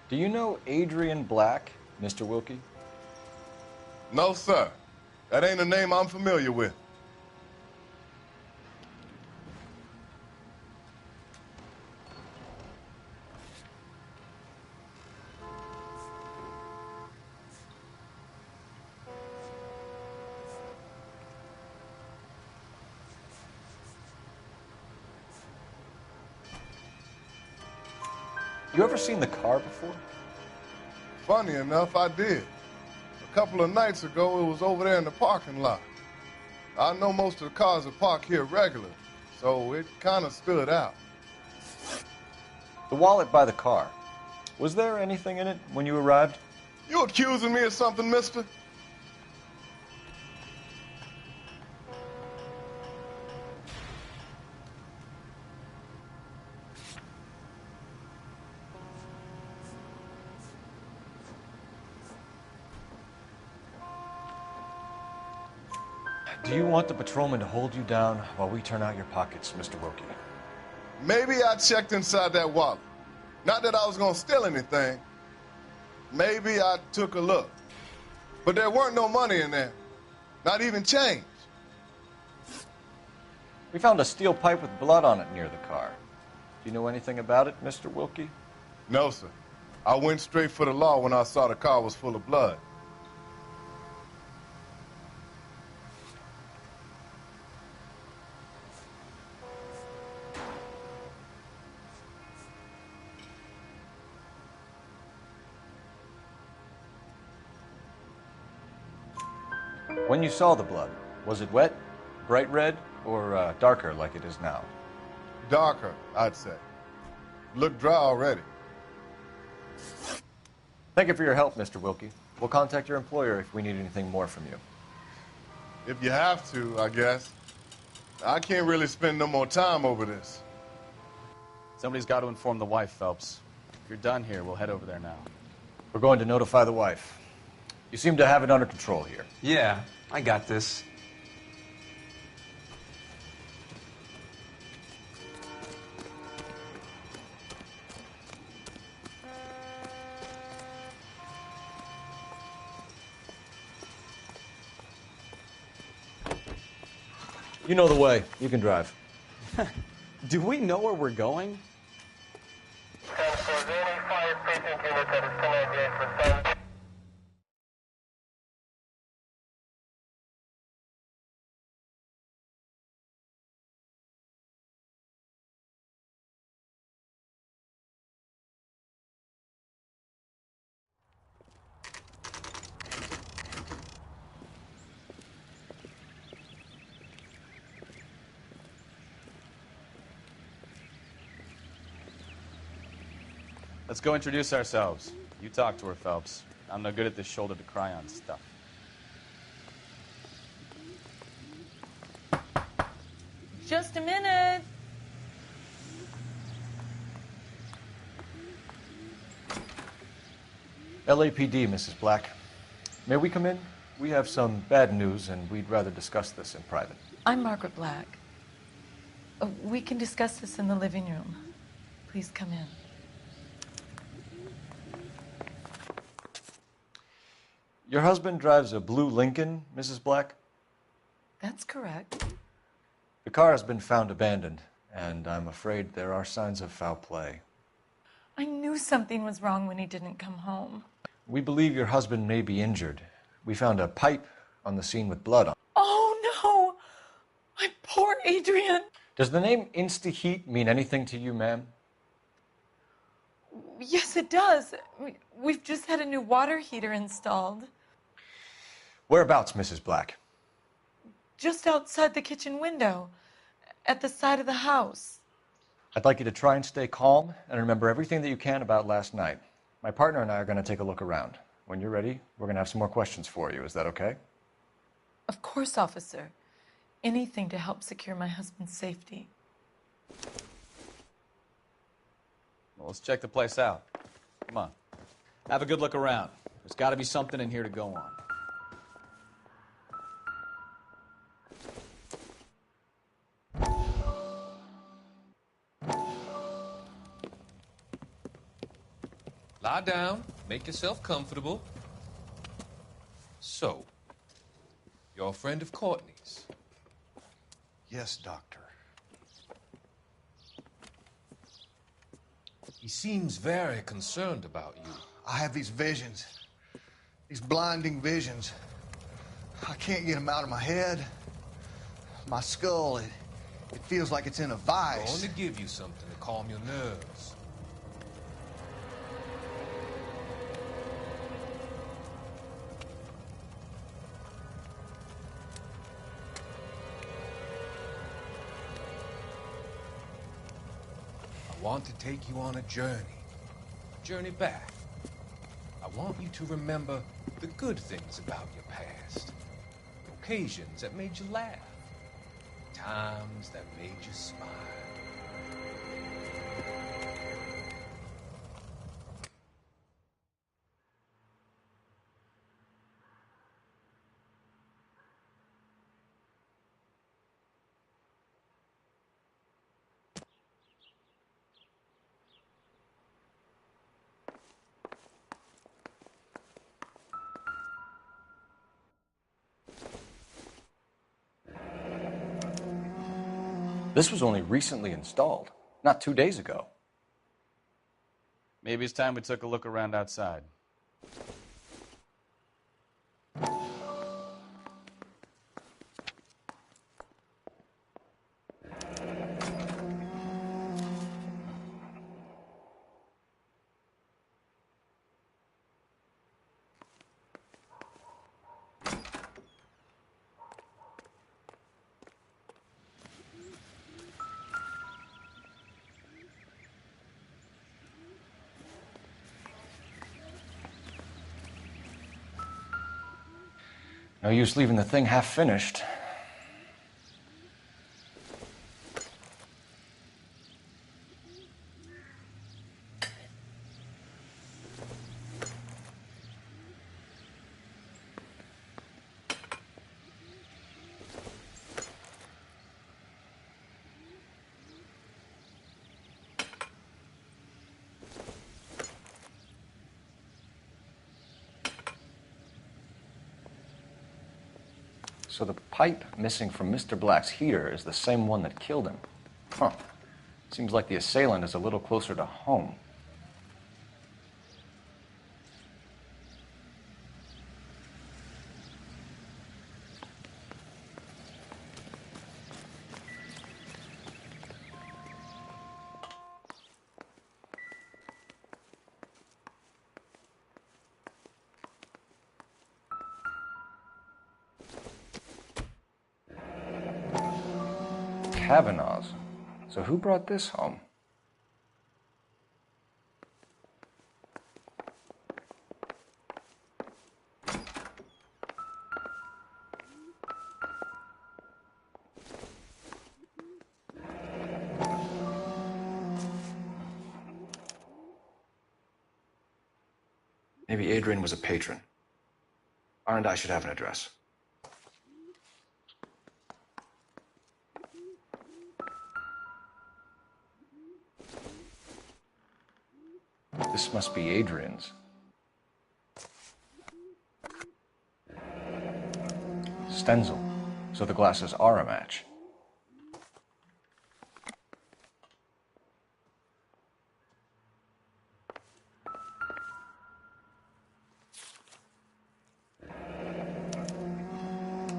Do you know Adrian Black, Mr. Wilkie? No, sir. That ain't a name I'm familiar with. You ever seen the car before? Funny enough, I did. A couple of nights ago, it was over there in the parking lot. I know most of the cars are parked here regularly, so it kind of stood out. The wallet by the car. Was there anything in it when you arrived? You accusing me of something, mister? Do you want the patrolman to hold you down while we turn out your pockets, Mr. Wilkie? Maybe I checked inside that wallet. Not that I was gonna steal anything. Maybe I took a look. But there weren't no money in there. Not even change. We found a steel pipe with blood on it near the car. Do you know anything about it, Mr. Wilkie? No, sir. I went straight for the law when I saw the car was full of blood. When you saw the blood, was it wet, bright red, or darker like it is now? Darker, I'd say. Looked dry already. Thank you for your help, Mr. Wilkie. We'll contact your employer if we need anything more from you. If you have to, I guess. I can't really spend no more time over this. Somebody's got to inform the wife, Phelps. If you're done here, we'll head over there now. We're going to notify the wife. You seem to have it under control here. Yeah, I got this. You know the way. You can drive. Do we know where we're going? Let's go introduce ourselves. You talk to her, Phelps. I'm no good at this shoulder to cry on stuff. Just a minute. LAPD, Mrs. Black. May we come in? We have some bad news, and we'd rather discuss this in private. I'm Margaret Black. We can discuss this in the living room. Please come in. Your husband drives a blue Lincoln, Mrs. Black? That's correct. The car has been found abandoned, and I'm afraid there are signs of foul play. I knew something was wrong when he didn't come home. We believe your husband may be injured. We found a pipe on the scene with blood on it. Oh, no! My poor Adrian! Does the name Insta-Heat mean anything to you, ma'am? Yes, it does. We've just had a new water heater installed. Whereabouts, Mrs. Black? Just outside the kitchen window, at the side of the house. I'd like you to try and stay calm and remember everything that you can about last night. My partner and I are going to take a look around. When you're ready, we're going to have some more questions for you. Is that okay? Of course, officer. Anything to help secure my husband's safety. Well, let's check the place out. Come on. Have a good look around. There's got to be something in here to go on. Lie down, make yourself comfortable. So, you're a friend of Courtney's? Yes, Doctor. He seems very concerned about you. I have these visions. These blinding visions. I can't get them out of my head. My skull, it feels like it's in a vice. I'm going to give you something to calm your nerves. I want to take you on a journey back. I want you to remember the good things about your past, occasions that made you laugh, times that made you smile. This was only recently installed, not 2 days ago. Maybe it's time we took a look around outside. No use leaving the thing half finished. So the pipe missing from Mr. Black's heater is the same one that killed him. Huh. Seems like the assailant is a little closer to home. Kavanaugh's. So who brought this home? Maybe Adrian was a patron. R&I should have an address. This must be Adrian's. Stenzel. So the glasses are a match.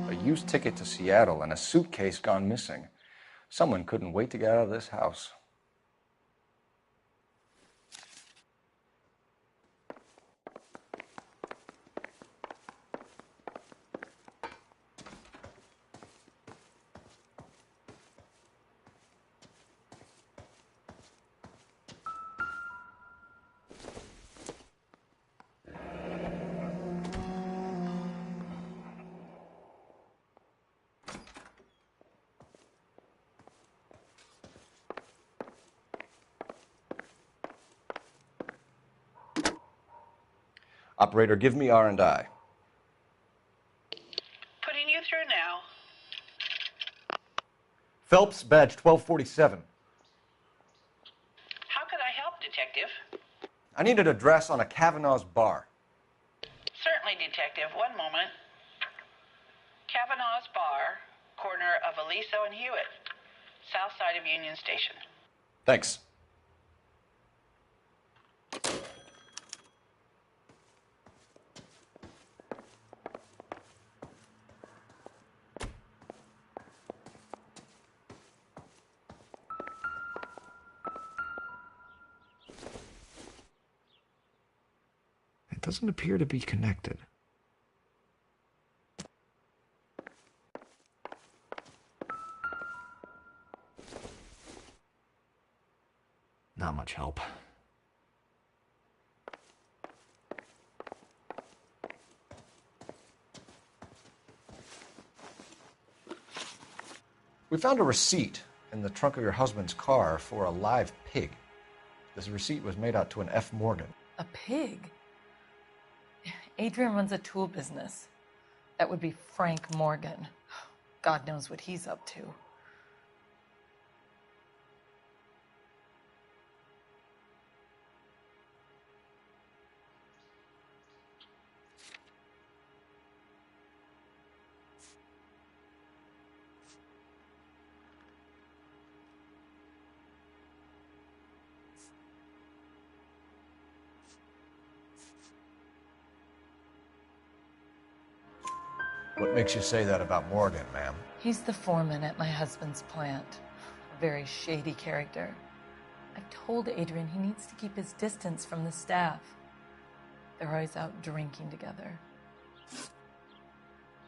A used ticket to Seattle and a suitcase gone missing. Someone couldn't wait to get out of this house. Operator, give me R&I. Putting you through now. Phelps, badge 1247. How could I help, Detective? I need an address on a Kavanaugh's bar. Certainly, Detective. One moment. Kavanaugh's Bar, corner of Aliso and Hewitt, south side of Union Station. Thanks. It doesn't appear to be connected. Not much help. We found a receipt in the trunk of your husband's car for a live pig. This receipt was made out to an F. Morgan. A pig? Adrian runs a tool business. That would be Frank Morgan. God knows what he's up to. What makes you say that about Morgan, ma'am? He's the foreman at my husband's plant. A very shady character. I've told Adrian he needs to keep his distance from the staff. They're always out drinking together.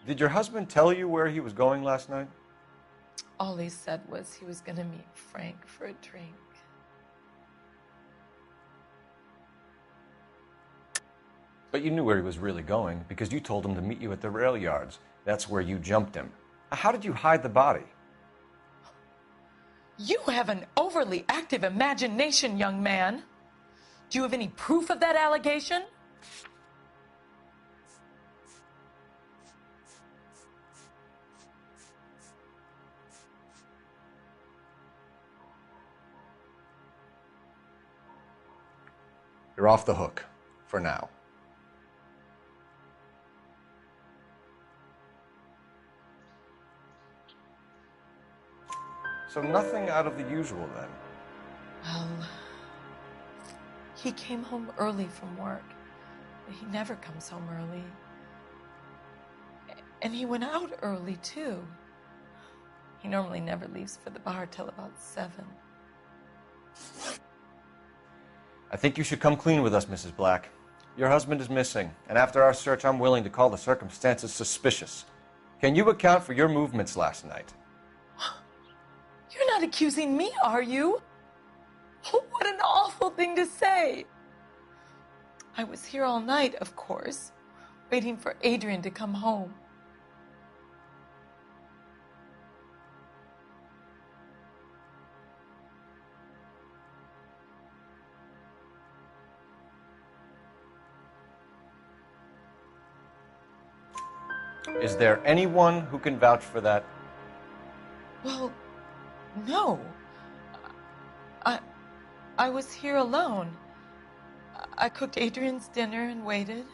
Did your husband tell you where he was going last night? All he said was he was going to meet Frank for a drink. But you knew where he was really going because you told him to meet you at the rail yards. That's where you jumped him. How did you hide the body? You have an overly active imagination, young man. Do you have any proof of that allegation? You're off the hook, for now. So nothing out of the usual, then? Well, he came home early from work. He never comes home early. And he went out early, too. He normally never leaves for the bar till about 7. I think you should come clean with us, Mrs. Black. Your husband is missing, and after our search, I'm willing to call the circumstances suspicious. Can you account for your movements last night? You're not accusing me, are you? What an awful thing to say. I was here all night, of course, waiting for Adrian to come home. Is there anyone who can vouch for that? Well, no. I was here alone. I cooked Adrian's dinner and waited,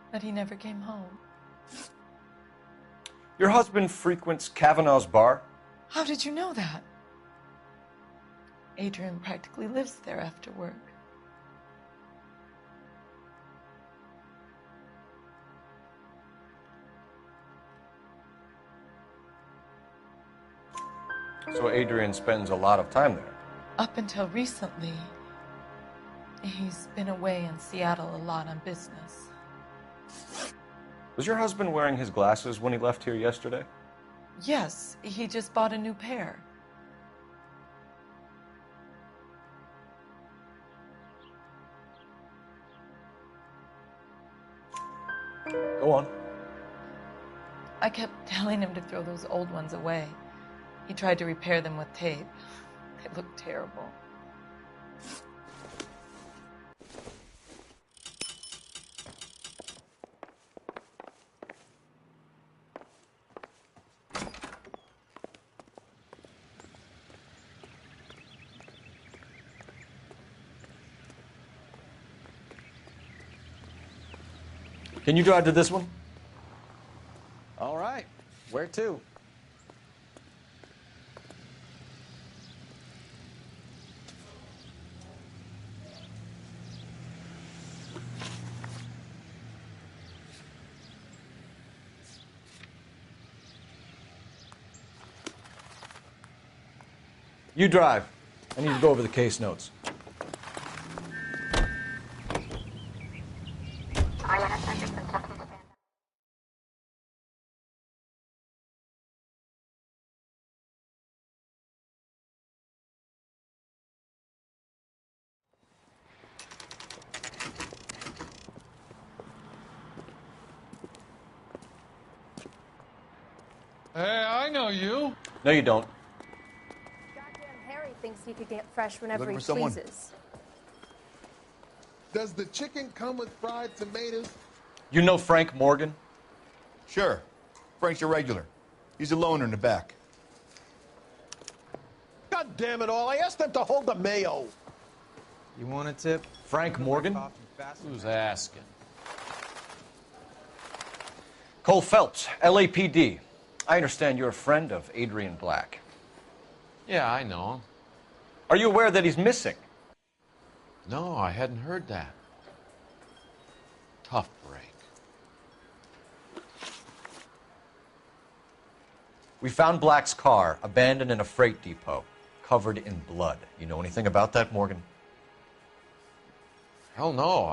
but he never came home. Your husband frequents Kavanaugh's bar? How did you know that? Adrian practically lives there after work. So Adrian spends a lot of time there. Up until recently, he's been away in Seattle a lot on business. Was your husband wearing his glasses when he left here yesterday? Yes, he just bought a new pair. Go on. I kept telling him to throw those old ones away. He tried to repair them with tape. They looked terrible. Can you drive to this one? All right. Where to? You drive. I need to go over the case notes. Hey, I know you. No, you don't. Harry thinks he could get fresh whenever Looking he for someone? pleases. Does the chicken come with fried tomatoes? You know Frank Morgan? Sure. Frank's your regular. He's a loner in the back. God damn it all, I asked them to hold the mayo. You want a tip? Frank Morgan? Who's asking? Cole Phelps, LAPD. I understand you're a friend of Adrian Black. Yeah, I know him. Are you aware that he's missing? No, I hadn't heard that. Tough break. We found Black's car abandoned in a freight depot, covered in blood. You know anything about that, Morgan? Hell no.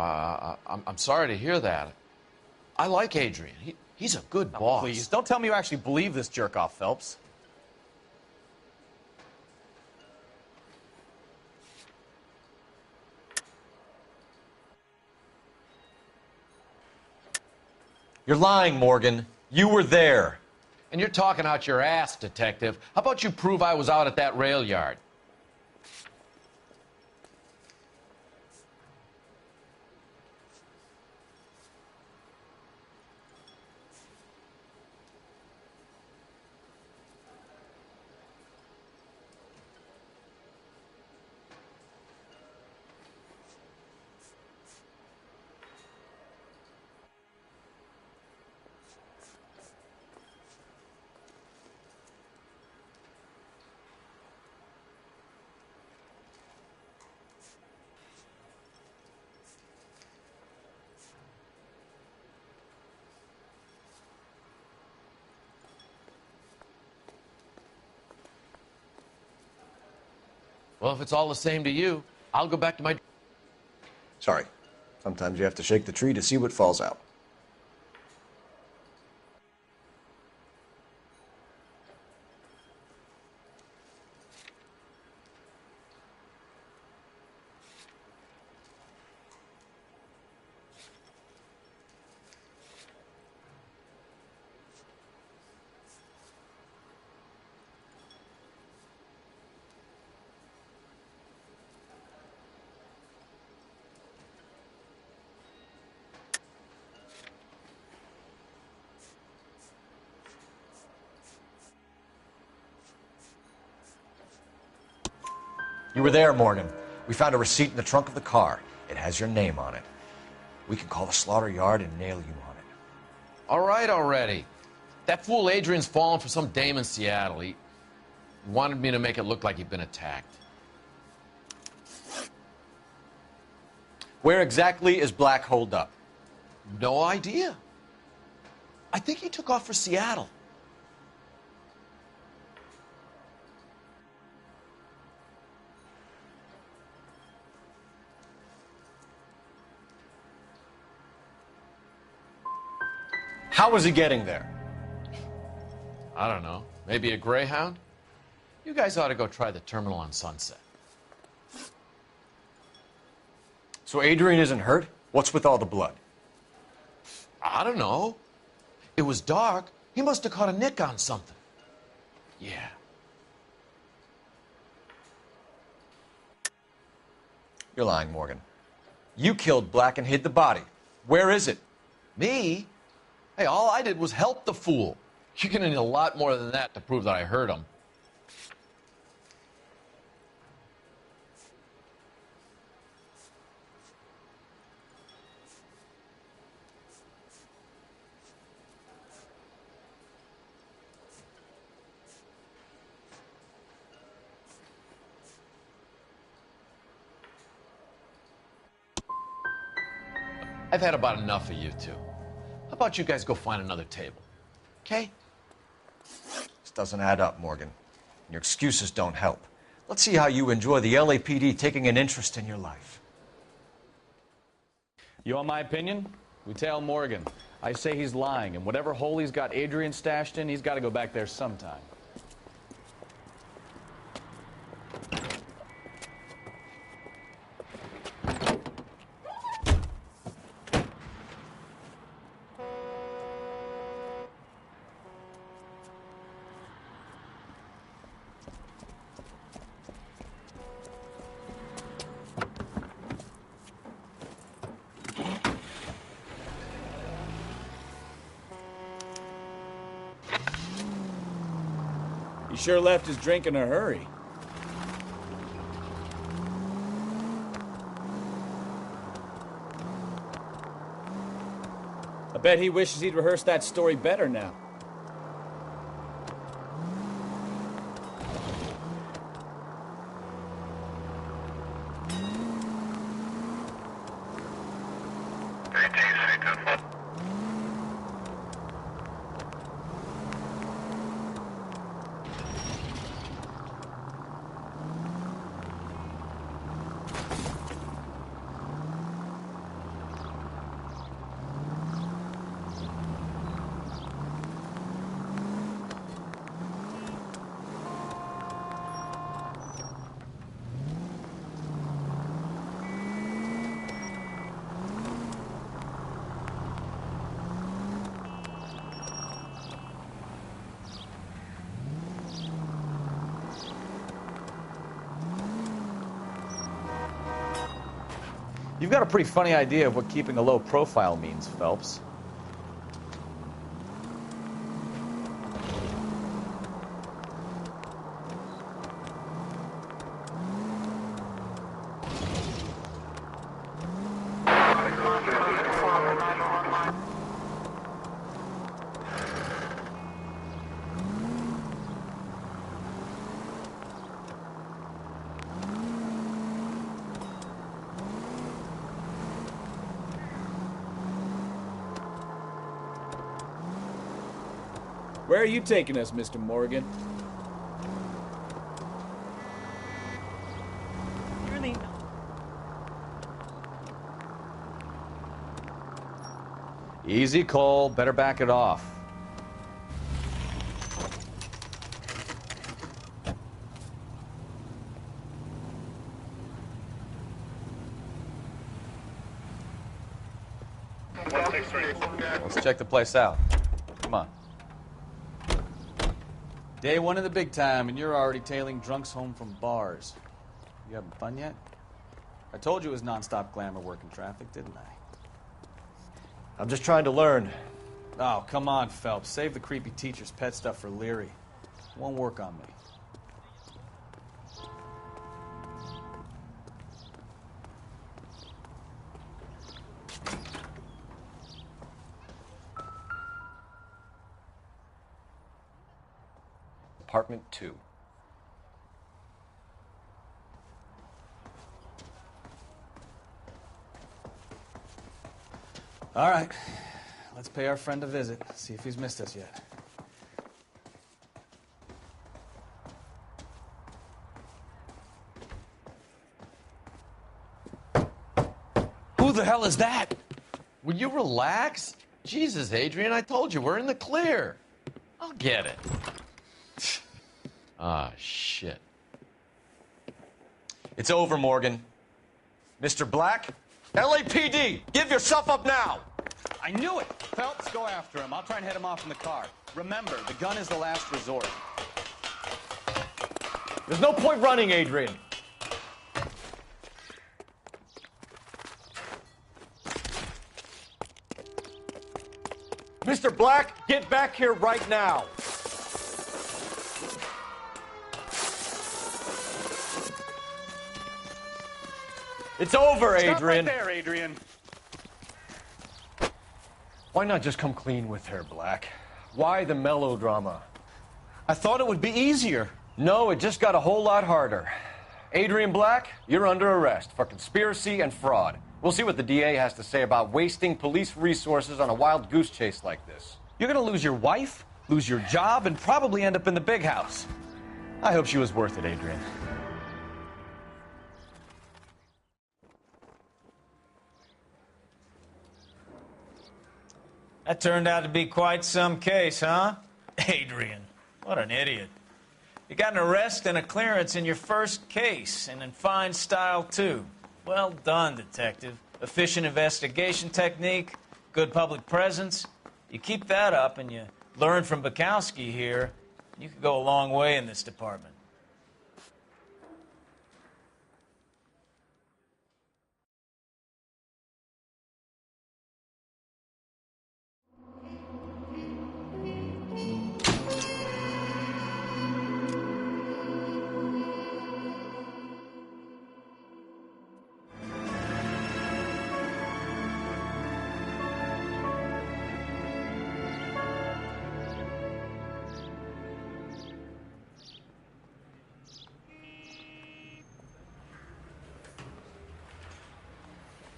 I'm sorry to hear that. I like Adrian. He's a good boss. Please, don't tell me you actually believe this jerk-off, Phelps. You're lying, Morgan. You were there. And you're talking out your ass, detective. How about you prove I was out at that rail yard? Well, if it's all the same to you, I'll go back to my... Sorry. Sometimes you have to shake the tree to see what falls out. You were there, Morgan. We found a receipt in the trunk of the car. It has your name on it. We can call the slaughter yard and nail you on it. All right already. That fool Adrian's fallen for some dame in Seattle. He wanted me to make it look like he'd been attacked. Where exactly is Black holed up? No idea. I think he took off for Seattle. How was he getting there? I don't know. Maybe a Greyhound? You guys ought to go try the terminal on Sunset. So Adrian isn't hurt? What's with all the blood? I don't know. It was dark. He must have caught a nick on something. Yeah. You're lying, Morgan. You killed Black and hid the body. Where is it? Me? Hey, all I did was help the fool. You're gonna need a lot more than that to prove that I hurt him. I've had about enough of you two. How about you guys go find another table? Okay? This doesn't add up, Morgan. Your excuses don't help. Let's see how you enjoy the LAPD taking an interest in your life. You want my opinion? We tail Morgan. I say he's lying, and whatever hole he's got Adrian stashed in, he's got to go back there sometime. He sure left his drink in a hurry. I bet he wishes he'd rehearsed that story better now. You've got a pretty funny idea of what keeping a low profile means, Phelps. Where are you taking us, Mr. Morgan? Really not. Easy, Cole. Better back it off. Let's check the place out. Come on. Day one of the big time, and you're already tailing drunks home from bars. You having fun yet? I told you it was nonstop glamour working traffic, didn't I? I'm just trying to learn. Oh, come on, Phelps. Save the creepy teacher's pet stuff for Leary. It won't work on me. Apartment 2. All right. Let's pay our friend a visit, see if he's missed us yet. Who the hell is that? Will you relax? Jesus, Adrian, I told you, we're in the clear. I'll get it. Ah, shit. It's over, Morgan. Mr. Black, LAPD, give yourself up now! I knew it! Phelps, go after him. I'll try and head him off in the car. Remember, the gun is the last resort. There's no point running, Adrian. Mr. Black, get back here right now. It's over, Adrian. Stop right there, Adrian. Why not just come clean with her, Black? Why the melodrama? I thought it would be easier. No, it just got a whole lot harder. Adrian Black, you're under arrest for conspiracy and fraud. We'll see what the DA has to say about wasting police resources on a wild goose chase like this. You're gonna lose your wife, lose your job, and probably end up in the big house. I hope she was worth it, Adrian. That turned out to be quite some case, huh? Adrian, what an idiot. You got an arrest and a clearance in your first case, and in fine style, too. Well done, detective. Efficient investigation technique, good public presence. You keep that up and you learn from Bukowski here, you could go a long way in this department.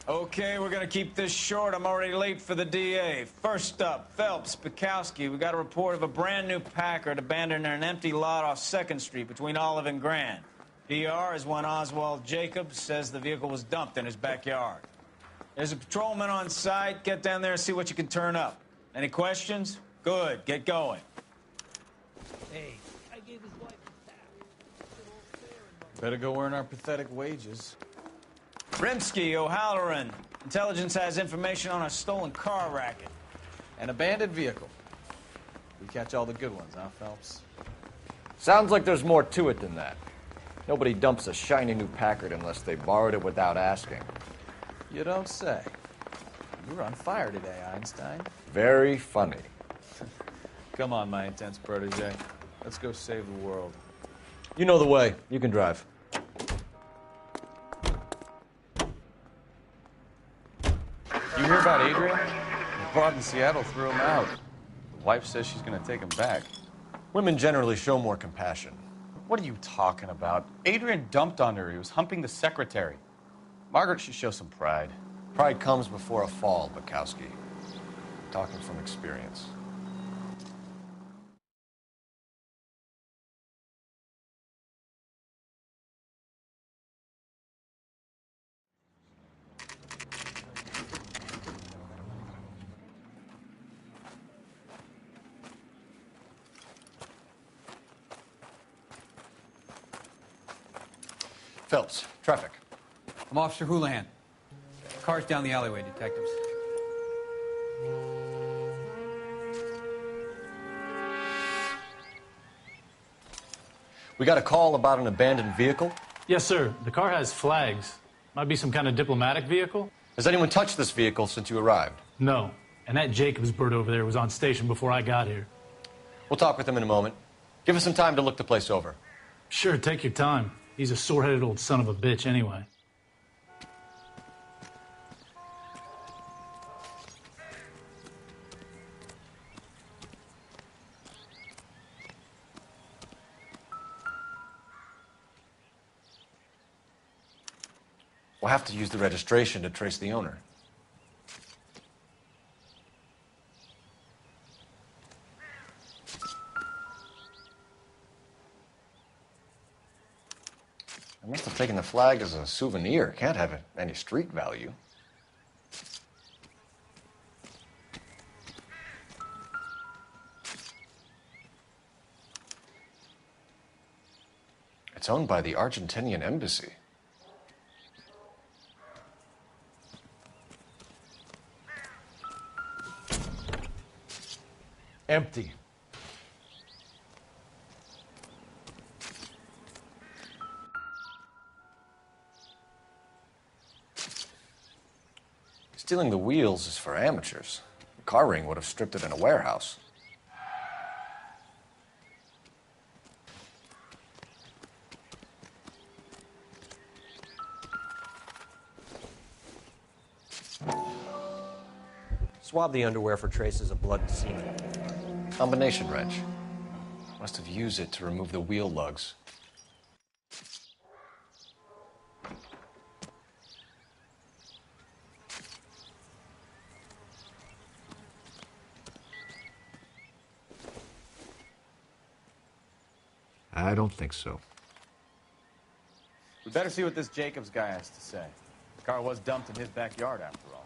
Okay, we're gonna keep this short. I'm already late for the DA. First up, Phelps, Bukowski. We got a report of a brand new Packard abandoned in an empty lot off 2nd Street between Olive and Grand. PR is one Oswald Jacobs says the vehicle was dumped in his backyard. There's a patrolman on site. Get down there and see what you can turn up. Any questions? Good, get going. Hey, I gave his wife a Better go earn our pathetic wages. Rimsky, O'Halloran. Intelligence has information on a stolen car racket. An abandoned vehicle. We catch all the good ones, huh, Phelps? Sounds like there's more to it than that. Nobody dumps a shiny new Packard unless they borrowed it without asking. You don't say. You were on fire today, Einstein. Very funny. Come on, my intense protege. Let's go save the world. You know the way. You can drive. You hear about Adrian? The broad in Seattle threw him out. The wife says she's going to take him back. Women generally show more compassion. What are you talking about? Adrian dumped on her. He was humping the secretary. Margaret should show some pride. Pride comes before a fall, Bukowski. Talking from experience. Phelps, traffic. I'm Officer Houlihan. Car's down the alleyway, detectives. We got a call about an abandoned vehicle. Yes, sir. The car has flags. Might be some kind of diplomatic vehicle. Has anyone touched this vehicle since you arrived? No. And that Jacobs bird over there was on station before I got here. We'll talk with him in a moment. Give us some time to look the place over. Sure, take your time. He's a sore-headed old son of a bitch anyway. We'll have to use the registration to trace the owner. I must have taken the flag as a souvenir. Can't have any street value. It's owned by the Argentinian embassy. Empty. Stealing the wheels is for amateurs. The car ring would have stripped it in a warehouse. Swab the underwear for traces of blood and semen. Combination wrench. Must have used it to remove the wheel lugs. I don't think so. We better see what this Jacobs guy has to say. The car was dumped in his backyard, after all.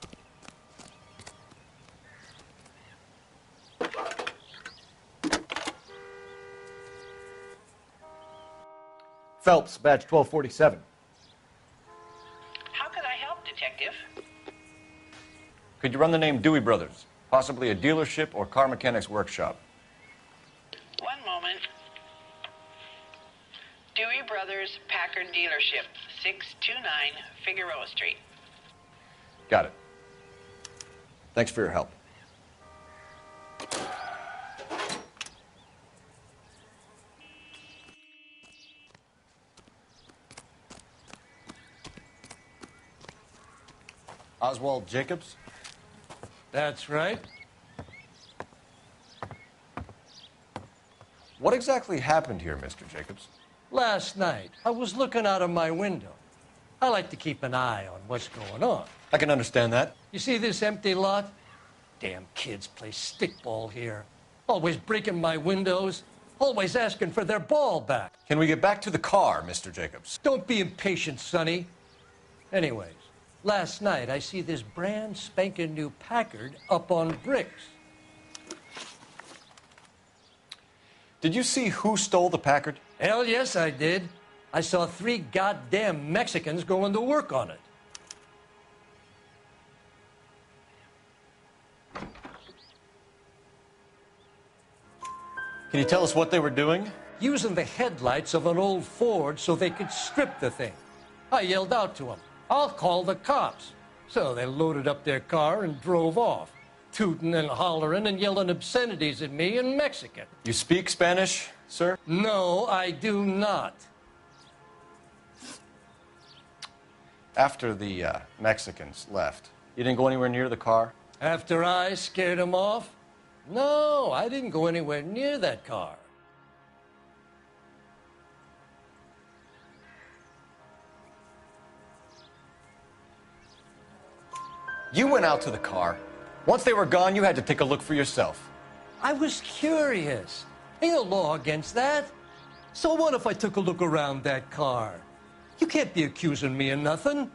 Phelps, badge 1247. How could I help, Detective? Could you run the name Dewey Brothers? Possibly a dealership or car mechanics workshop. One moment. Dewey Brothers Packard Dealership, 629 Figueroa Street. Got it. Thanks for your help. Oswald Jacobs? That's right. What exactly happened here, Mr. Jacobs? Last night, I was looking out of my window. I like to keep an eye on what's going on. I can understand that. You see this empty lot? Damn kids play stickball here. Always breaking my windows. Always asking for their ball back. Can we get back to the car, Mr. Jacobs? Don't be impatient, Sonny. Anyways, last night I see this brand spanking new Packard up on bricks. Did you see who stole the Packard? Hell yes, I did. I saw 3 goddamn Mexicans going to work on it. Can you tell us what they were doing? Using the headlights of an old Ford so they could strip the thing. I yelled out to them, "I'll call the cops." So they loaded up their car and drove off, tooting and hollering and yelling obscenities at me in Mexican. You speak Spanish, sir? No, I do not. After the Mexicans left, you didn't go anywhere near the car? After I scared them off? No, I didn't go anywhere near that car. You went out to the car. Once they were gone, you had to take a look for yourself. I was curious. Ain't no law against that. So what if I took a look around that car? You can't be accusing me of nothing.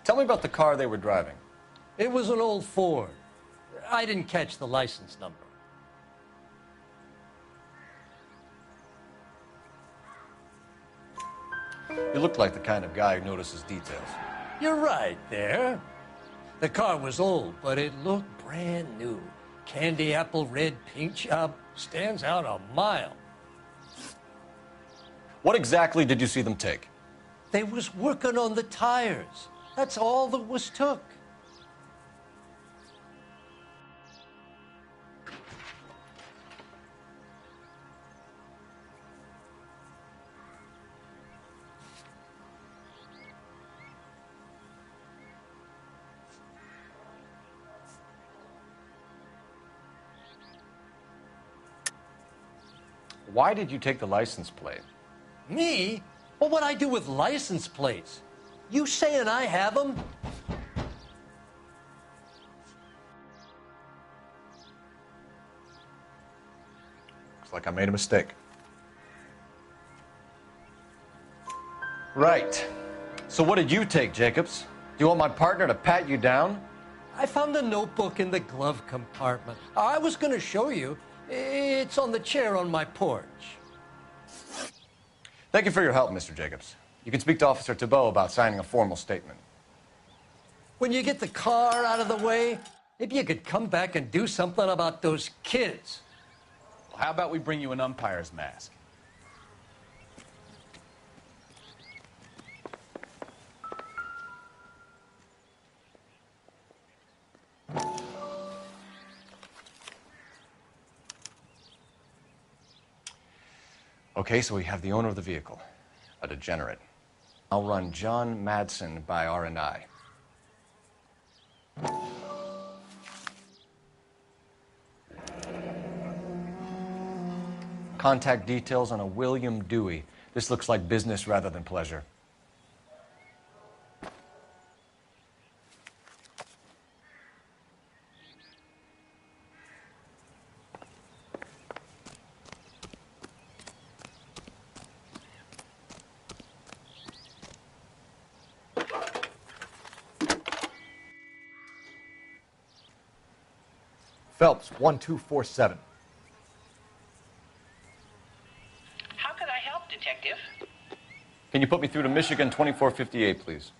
Tell me about the car they were driving. It was an old Ford. I didn't catch the license number. You looked like the kind of guy who notices details. You're right there. The car was old, but it looked brand new. Candy apple red paint job stands out a mile. What exactly did you see them take? They was working on the tires. That's all that was took. Why did you take the license plate? Me? Well, what I do with license plates? You saying I have them? Looks like I made a mistake. Right. So what did you take, Jacobs? Do you want my partner to pat you down? I found a notebook in the glove compartment. I was going to show you. It's on the chair on my porch. Thank you for your help, Mr. Jacobs. You can speak to Officer Thibault about signing a formal statement. When you get the car out of the way, maybe you could come back and do something about those kids. Well, how about we bring you an umpire's mask? Okay, so we have the owner of the vehicle, a degenerate. I'll run John Madsen by R&I. Contact details on a William Dewey. This looks like business rather than pleasure. Phelps, 1247. How could I help, Detective? Can you put me through to Michigan 2458, please?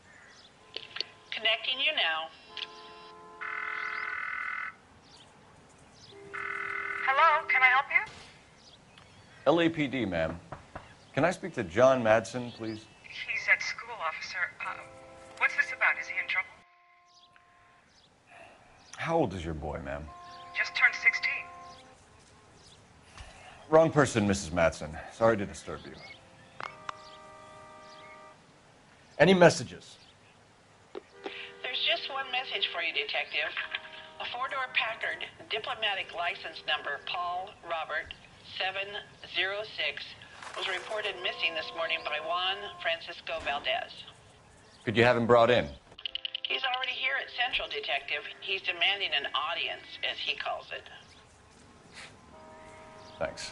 Connecting you now. Hello, can I help you? LAPD, ma'am. Can I speak to John Madsen, please? He's at school, officer. What's this about? Is he in trouble? How old is your boy, ma'am? Just turned 16. Wrong person, Mrs. Madsen. Sorry to disturb you. Any messages? There's just one message for you, Detective. A four-door Packard, diplomatic license number Paul Robert 706, was reported missing this morning by Juan Francisco Valdez. Could you have him brought in? He's already here at Central, Detective. He's demanding an audience, as he calls it. Thanks.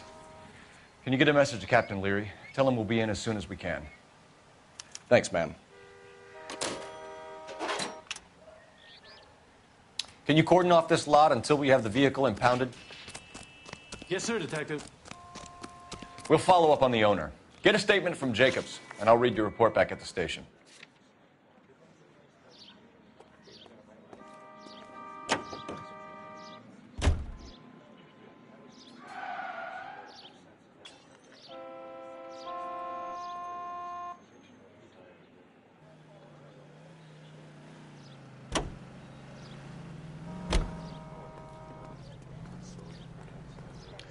Can you get a message to Captain Leary? Tell him we'll be in as soon as we can. Thanks, ma'am. Can you cordon off this lot until we have the vehicle impounded? Yes, sir, Detective. We'll follow up on the owner. Get a statement from Jacobs, and I'll read your report back at the station.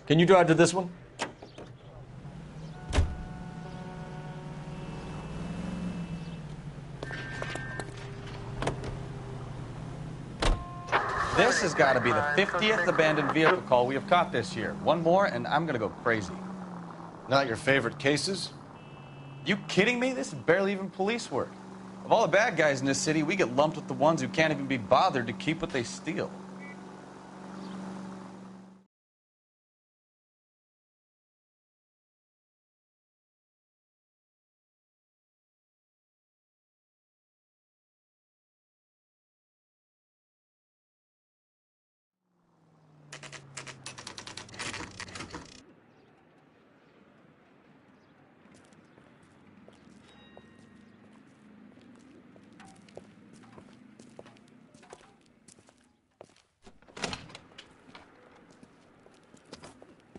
Can you drive to this one? This has got to be the 50th abandoned vehicle call we have caught this year. One more, and I'm going to go crazy. Not your favorite cases? You kidding me? This is barely even police work. Of all the bad guys in this city, we get lumped with the ones who can't even be bothered to keep what they steal.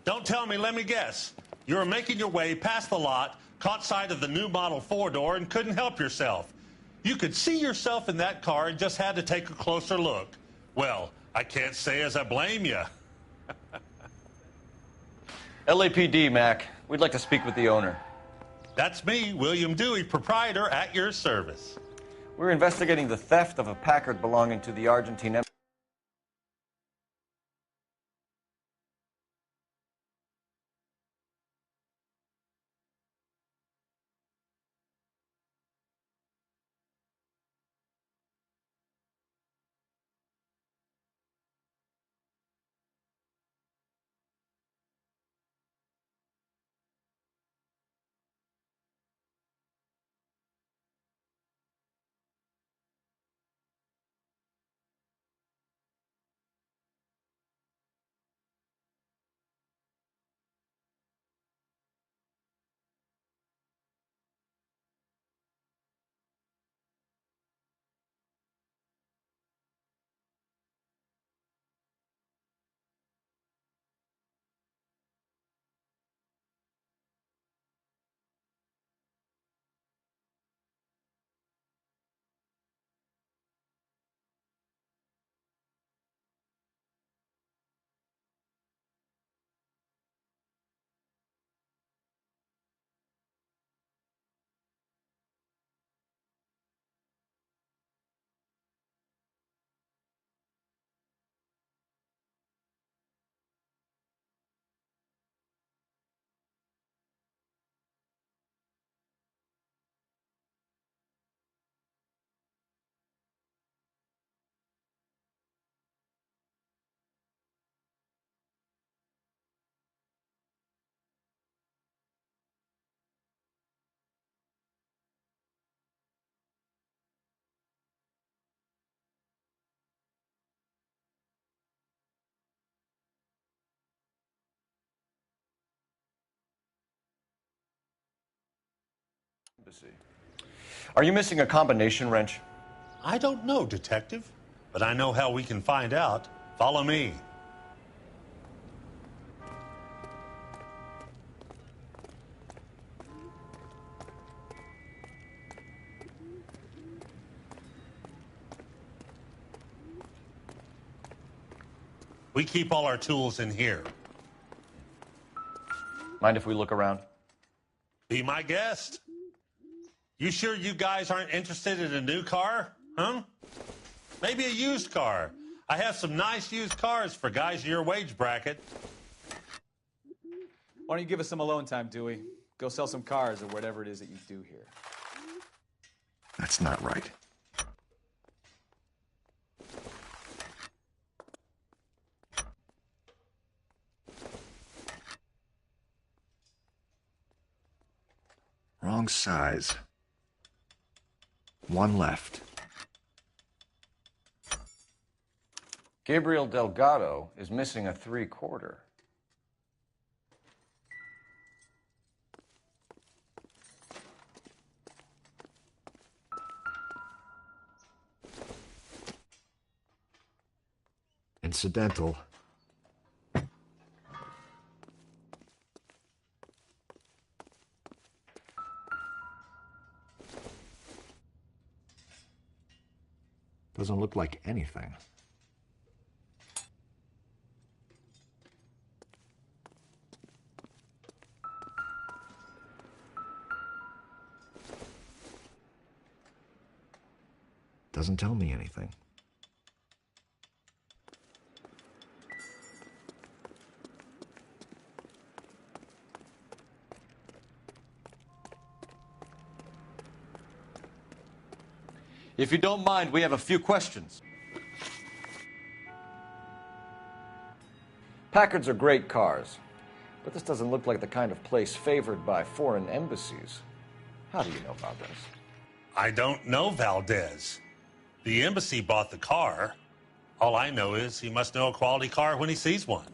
Don't tell me, let me guess. You were making your way past the lot, caught sight of the new model four-door, and couldn't help yourself. You could see yourself in that car and just had to take a closer look. Well, I can't say as I blame you. LAPD, Mac. We'd like to speak with the owner. That's me, William Dewey, proprietor, at your service. We're investigating the theft of a Packard belonging to the Argentine embassy. Are you missing a combination wrench? I don't know, Detective, but I know how we can find out. Follow me. We keep all our tools in here. Mind if we look around? Be my guest. You sure you guys aren't interested in a new car? Huh? Maybe a used car. I have some nice used cars for guys in your wage bracket. Why don't you give us some alone time, Dewey? Go sell some cars or whatever it is that you do here. That's not right. Wrong size. One left. Gabriel Delgado is missing a 3/4. Incidental. Doesn't look like anything. Doesn't tell me anything. If you don't mind, we have a few questions. Packards are great cars, but this doesn't look like the kind of place favored by foreign embassies. How do you know about this? I don't know Valdez. The embassy bought the car. All I know is he must know a quality car when he sees one.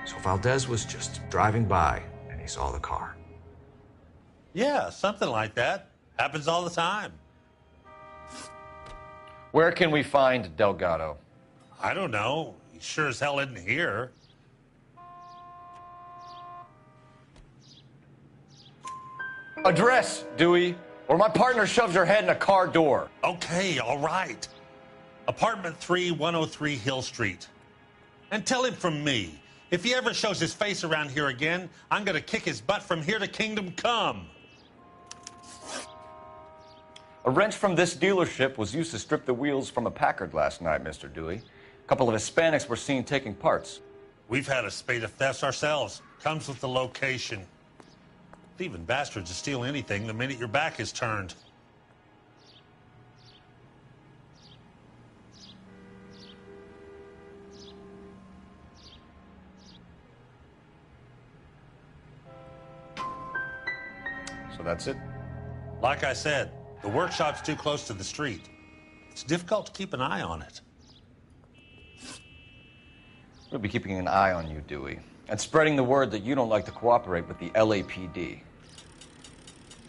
So Valdez was just driving by and he saw the car. Yeah, something like that. Happens all the time. Where can we find Delgado? I don't know. He sure as hell isn't here. Address, Dewey, or my partner shoves her head in a car door. Okay, all right. Apartment 3, 103 Hill Street. And tell him from me, if he ever shows his face around here again, I'm gonna kick his butt from here to Kingdom Come. A wrench from this dealership was used to strip the wheels from a Packard last night, Mr. Dewey. A couple of Hispanics were seen taking parts. We've had a spate of thefts ourselves. Comes with the location. Thieving bastards will steal anything the minute your back is turned. So that's it? Like I said, the workshop's too close to the street. It's difficult to keep an eye on it. We'll be keeping an eye on you, Dewey, and spreading the word that you don't like to cooperate with the LAPD.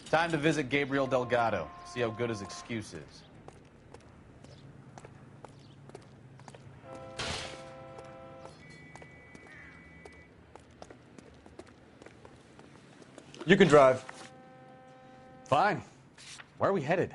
Time to visit Gabriel Delgado, see how good his excuse is. You can drive. Fine. Where are we headed?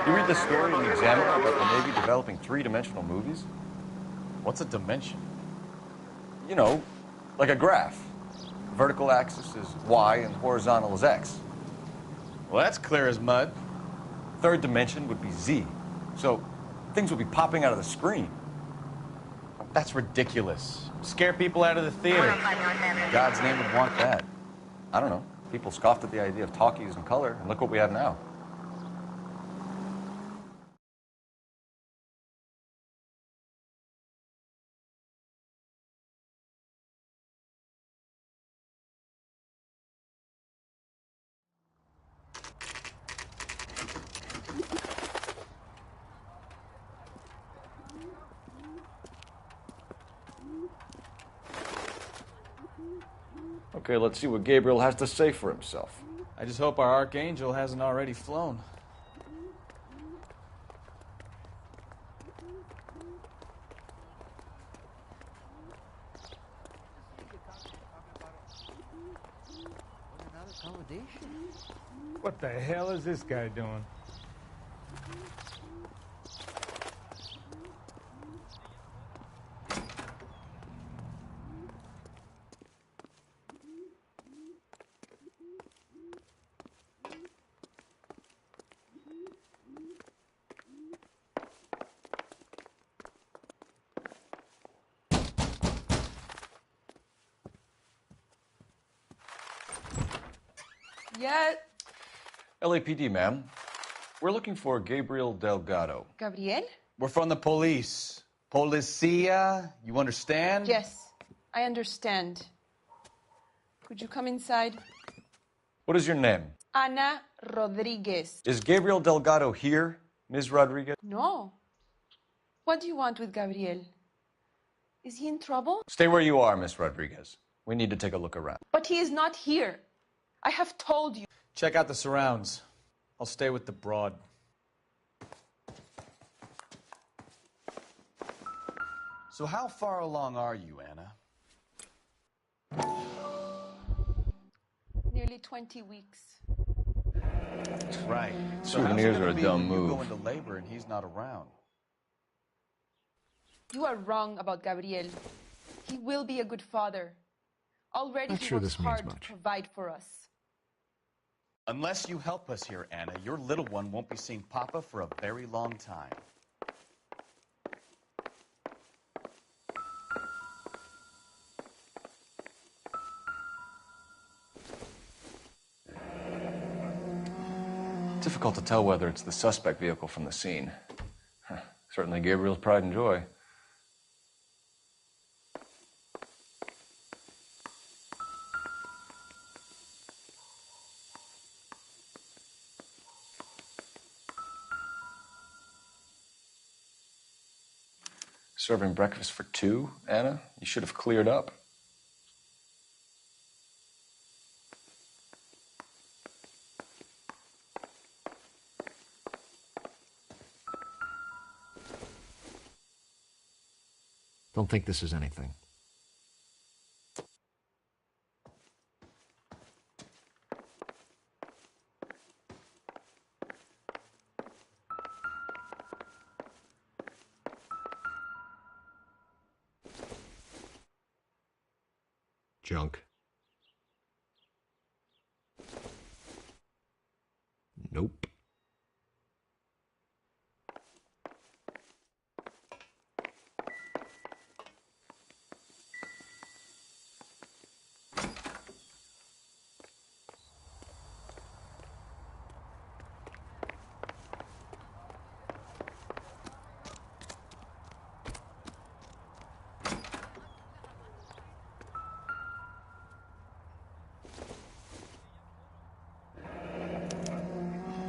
You read the story in the Examiner about the Navy developing three-dimensional movies? What's a dimension? You know, like a graph. Vertical axis is Y and horizontal is X. Well, that's clear as mud. Third dimension would be Z. So things would be popping out of the screen. That's ridiculous. Scare people out of the theater. God's name would want that. I don't know. People scoffed at the idea of talkies in color, and look what we have now. Okay, let's see what Gabriel has to say for himself. I just hope our archangel hasn't already flown. What the hell is this guy doing? Yes. LAPD, ma'am. We're looking for Gabriel Delgado. Gabriel? We're from the police. Policia, you understand? Yes, I understand. Could you come inside? What is your name? Ana Rodriguez. Is Gabriel Delgado here, Ms. Rodriguez? No. What do you want with Gabriel? Is he in trouble? Stay where you are, Ms. Rodriguez. We need to take a look around. But he is not here. I have told you. Check out the surrounds. I'll stay with the broad. So how far along are you, Anna? Nearly 20 weeks. Right. So Souvenirs how's it are a gonna be dumb when you move. go into labor and he's not around? You are wrong about Gabriel. He will be a good father. Already Not he sure works this means hard much. to provide for us. Unless you help us here, Anna, your little one won't be seeing Papa for a very long time. Difficult to tell whether it's the suspect vehicle from the scene. Certainly Gabriel's pride and joy. Serving breakfast for two, Anna? You should have cleared up. Don't think this is anything. Junk. Nope.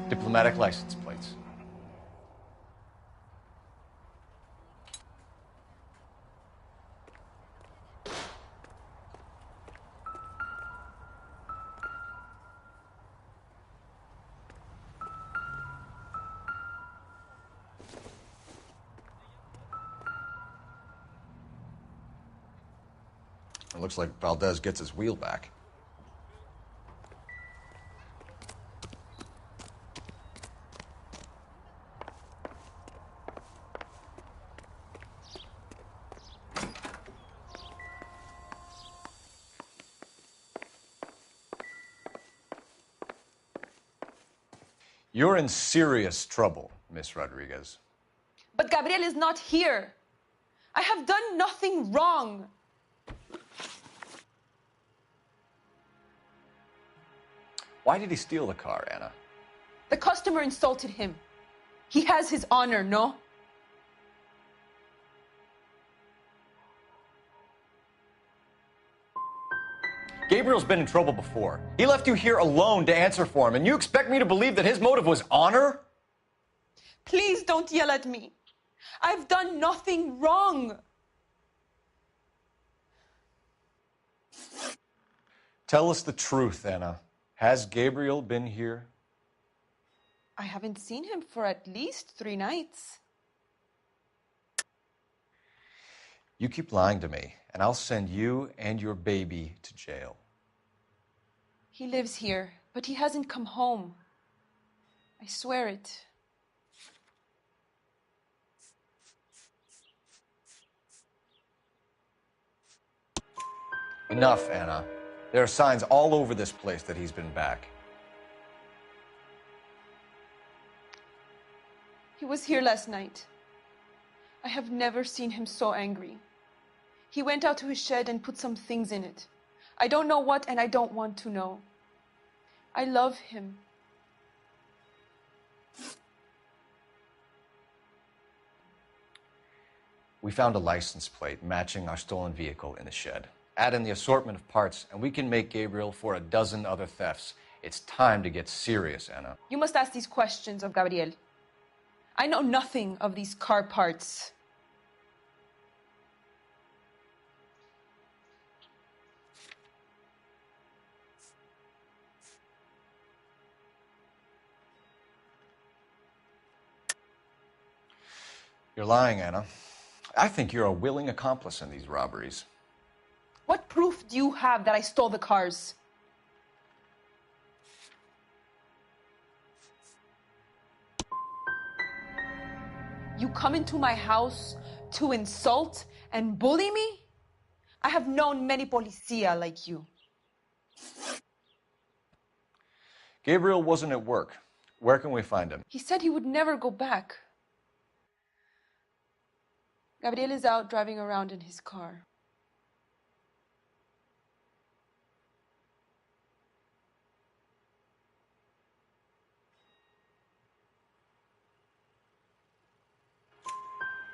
Diplomatic license plates. It looks like Valdez gets his wheel back. You're in serious trouble, Miss Rodriguez. But Gabriel is not here. I have done nothing wrong. Why did he steal the car, Anna? The customer insulted him. He has his honor, no? Gabriel's been in trouble before. He left you here alone to answer for him, and you expect me to believe that his motive was honor? Please don't yell at me. I've done nothing wrong. Tell us the truth, Anna. Has Gabriel been here? I haven't seen him for at least 3 nights. You keep lying to me, and I'll send you and your baby to jail. He lives here, but he hasn't come home. I swear it. Enough, Anna. There are signs all over this place that he's been back. He was here last night. I have never seen him so angry. He went out to his shed and put some things in it. I don't know what, and I don't want to know. I love him. We found a license plate matching our stolen vehicle in the shed. Add in the assortment of parts, and we can make Gabriel for a dozen other thefts. It's time to get serious, Anna. You must ask these questions of Gabriel. I know nothing of these car parts. You're lying, Anna. I think you're a willing accomplice in these robberies. What proof do you have that I stole the cars? You come into my house to insult and bully me? I have known many policia like you. Gabriel wasn't at work. Where can we find him? He said he would never go back. Gabriel is out driving around in his car.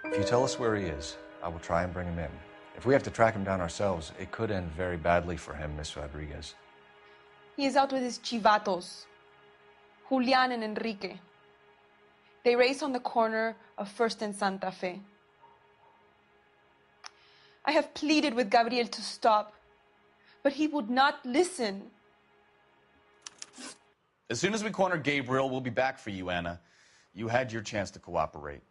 If you tell us where he is, I will try and bring him in. If we have to track him down ourselves, it could end very badly for him, Miss Rodriguez. He is out with his chivatos, Julian and Enrique. They race on the corner of First and Santa Fe. I have pleaded with Gabriel to stop, but he would not listen. As soon as we corner Gabriel, we'll be back for you, Anna. You had your chance to cooperate.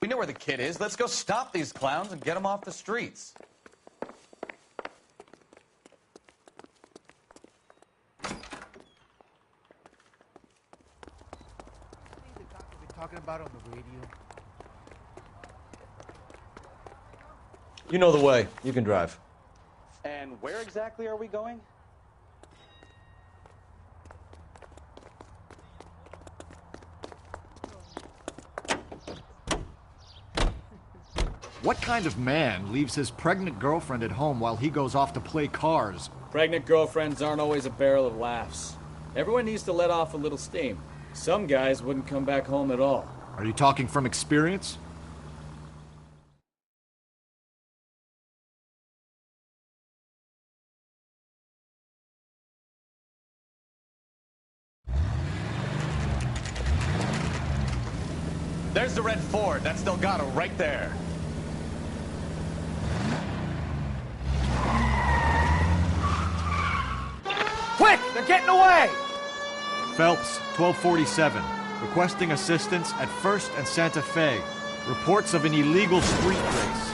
We know where the kid is. Let's go stop these clowns and get them off the streets. Talking about on the radio. You know the way. You can drive. And where exactly are we going? What kind of man leaves his pregnant girlfriend at home while he goes off to play cars? Pregnant girlfriends aren't always a barrel of laughs. Everyone needs to let off a little steam. Some guys wouldn't come back home at all. Are you talking from experience? There's the red Ford. That's Delgado right there. Quick! They're getting away! Phelps, 1247. Requesting assistance at First and Santa Fe. Reports of an illegal street race.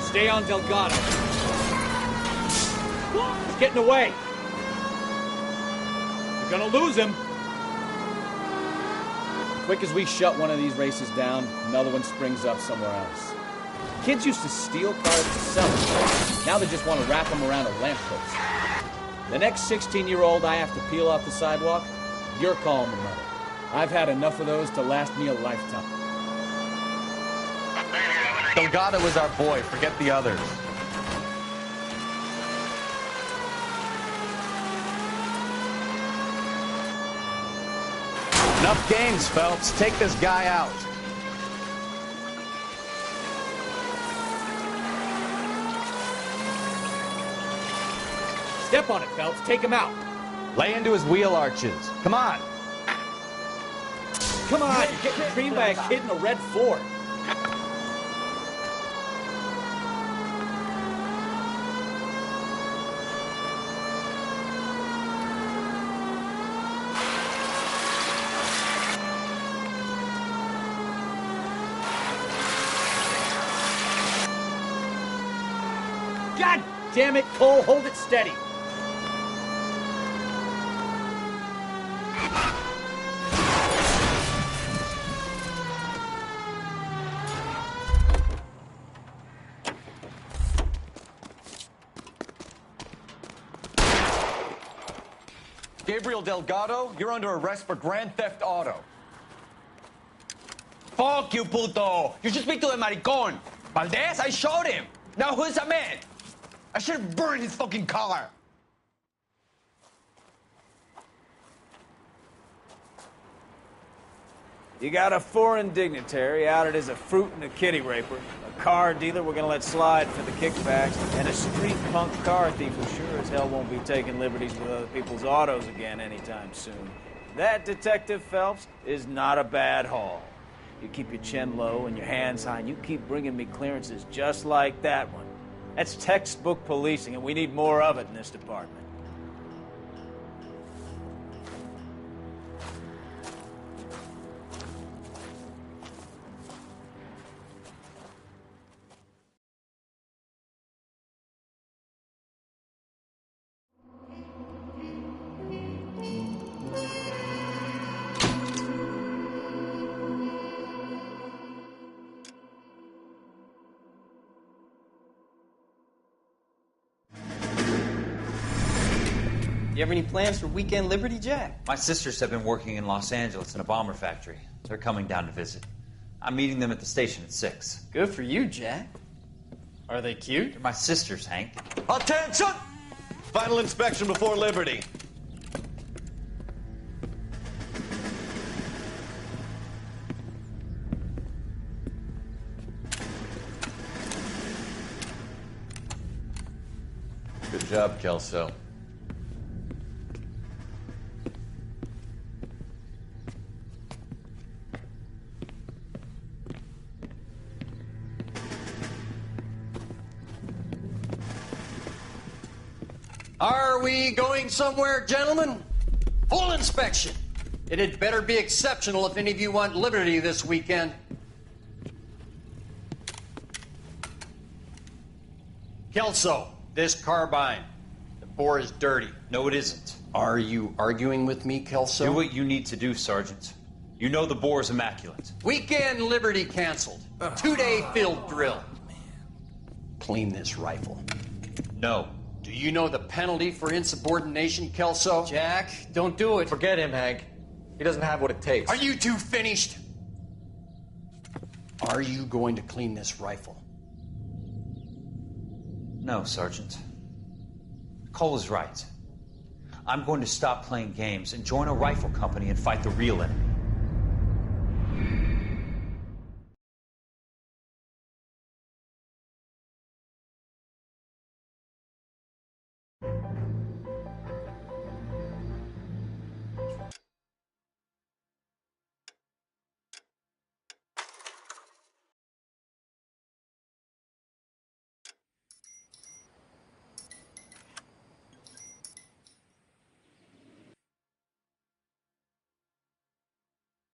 Stay on Delgado. He's getting away. You're gonna lose him. Quick as we shut one of these races down, another one springs up somewhere else. Kids used to steal cars to sell them. Now they just want to wrap them around a lamppost. The next 16-year-old I have to peel off the sidewalk, you're calling the mother. I've had enough of those to last me a lifetime. Delgado is our boy. Forget the others. Enough games, Phelps. Take this guy out. Step on it, Phelps. Take him out. Lay into his wheel arches. Come on. Come on, you're getting creamed by a kid in a red Ford. God damn it, Cole, hold it steady. Gabriel Delgado, you're under arrest for grand theft auto. Fuck you, puto! You should speak to the maricón. Valdez, I showed him. Now who's the man? I should have burned his fucking car. You got a foreign dignitary outed as a fruit and a kitty raper, a car dealer we're gonna let slide for the kickbacks, and a street punk car thief who sure as hell won't be taking liberties with other people's autos again anytime soon. That, Detective Phelps, is not a bad haul. You keep your chin low and your hands high, and you keep bringing me clearances just like that one. That's textbook policing, and we need more of it in this department. You have any plans for Weekend Liberty, Jack? My sisters have been working in Los Angeles in a bomber factory. They're coming down to visit. I'm meeting them at the station at 6. Good for you, Jack. Are they cute? They're my sisters, Hank. Attention! Final inspection before Liberty. Good job, Kelso. Are we going somewhere, gentlemen? Full inspection. It had better be exceptional if any of you want liberty this weekend. Kelso, this carbine. The bore is dirty. No, it isn't. Are you arguing with me, Kelso? Do what you need to do, Sergeant. You know the bore is immaculate. Weekend Liberty canceled. 2-day field drill. Clean this rifle. No. Do you know the penalty for insubordination, Kelso? Jack, don't do it. Forget him, Hank. He doesn't have what it takes. Are you two finished? Are you going to clean this rifle? No, Sergeant. Cole is right. I'm going to stop playing games and join a rifle company and fight the real enemy.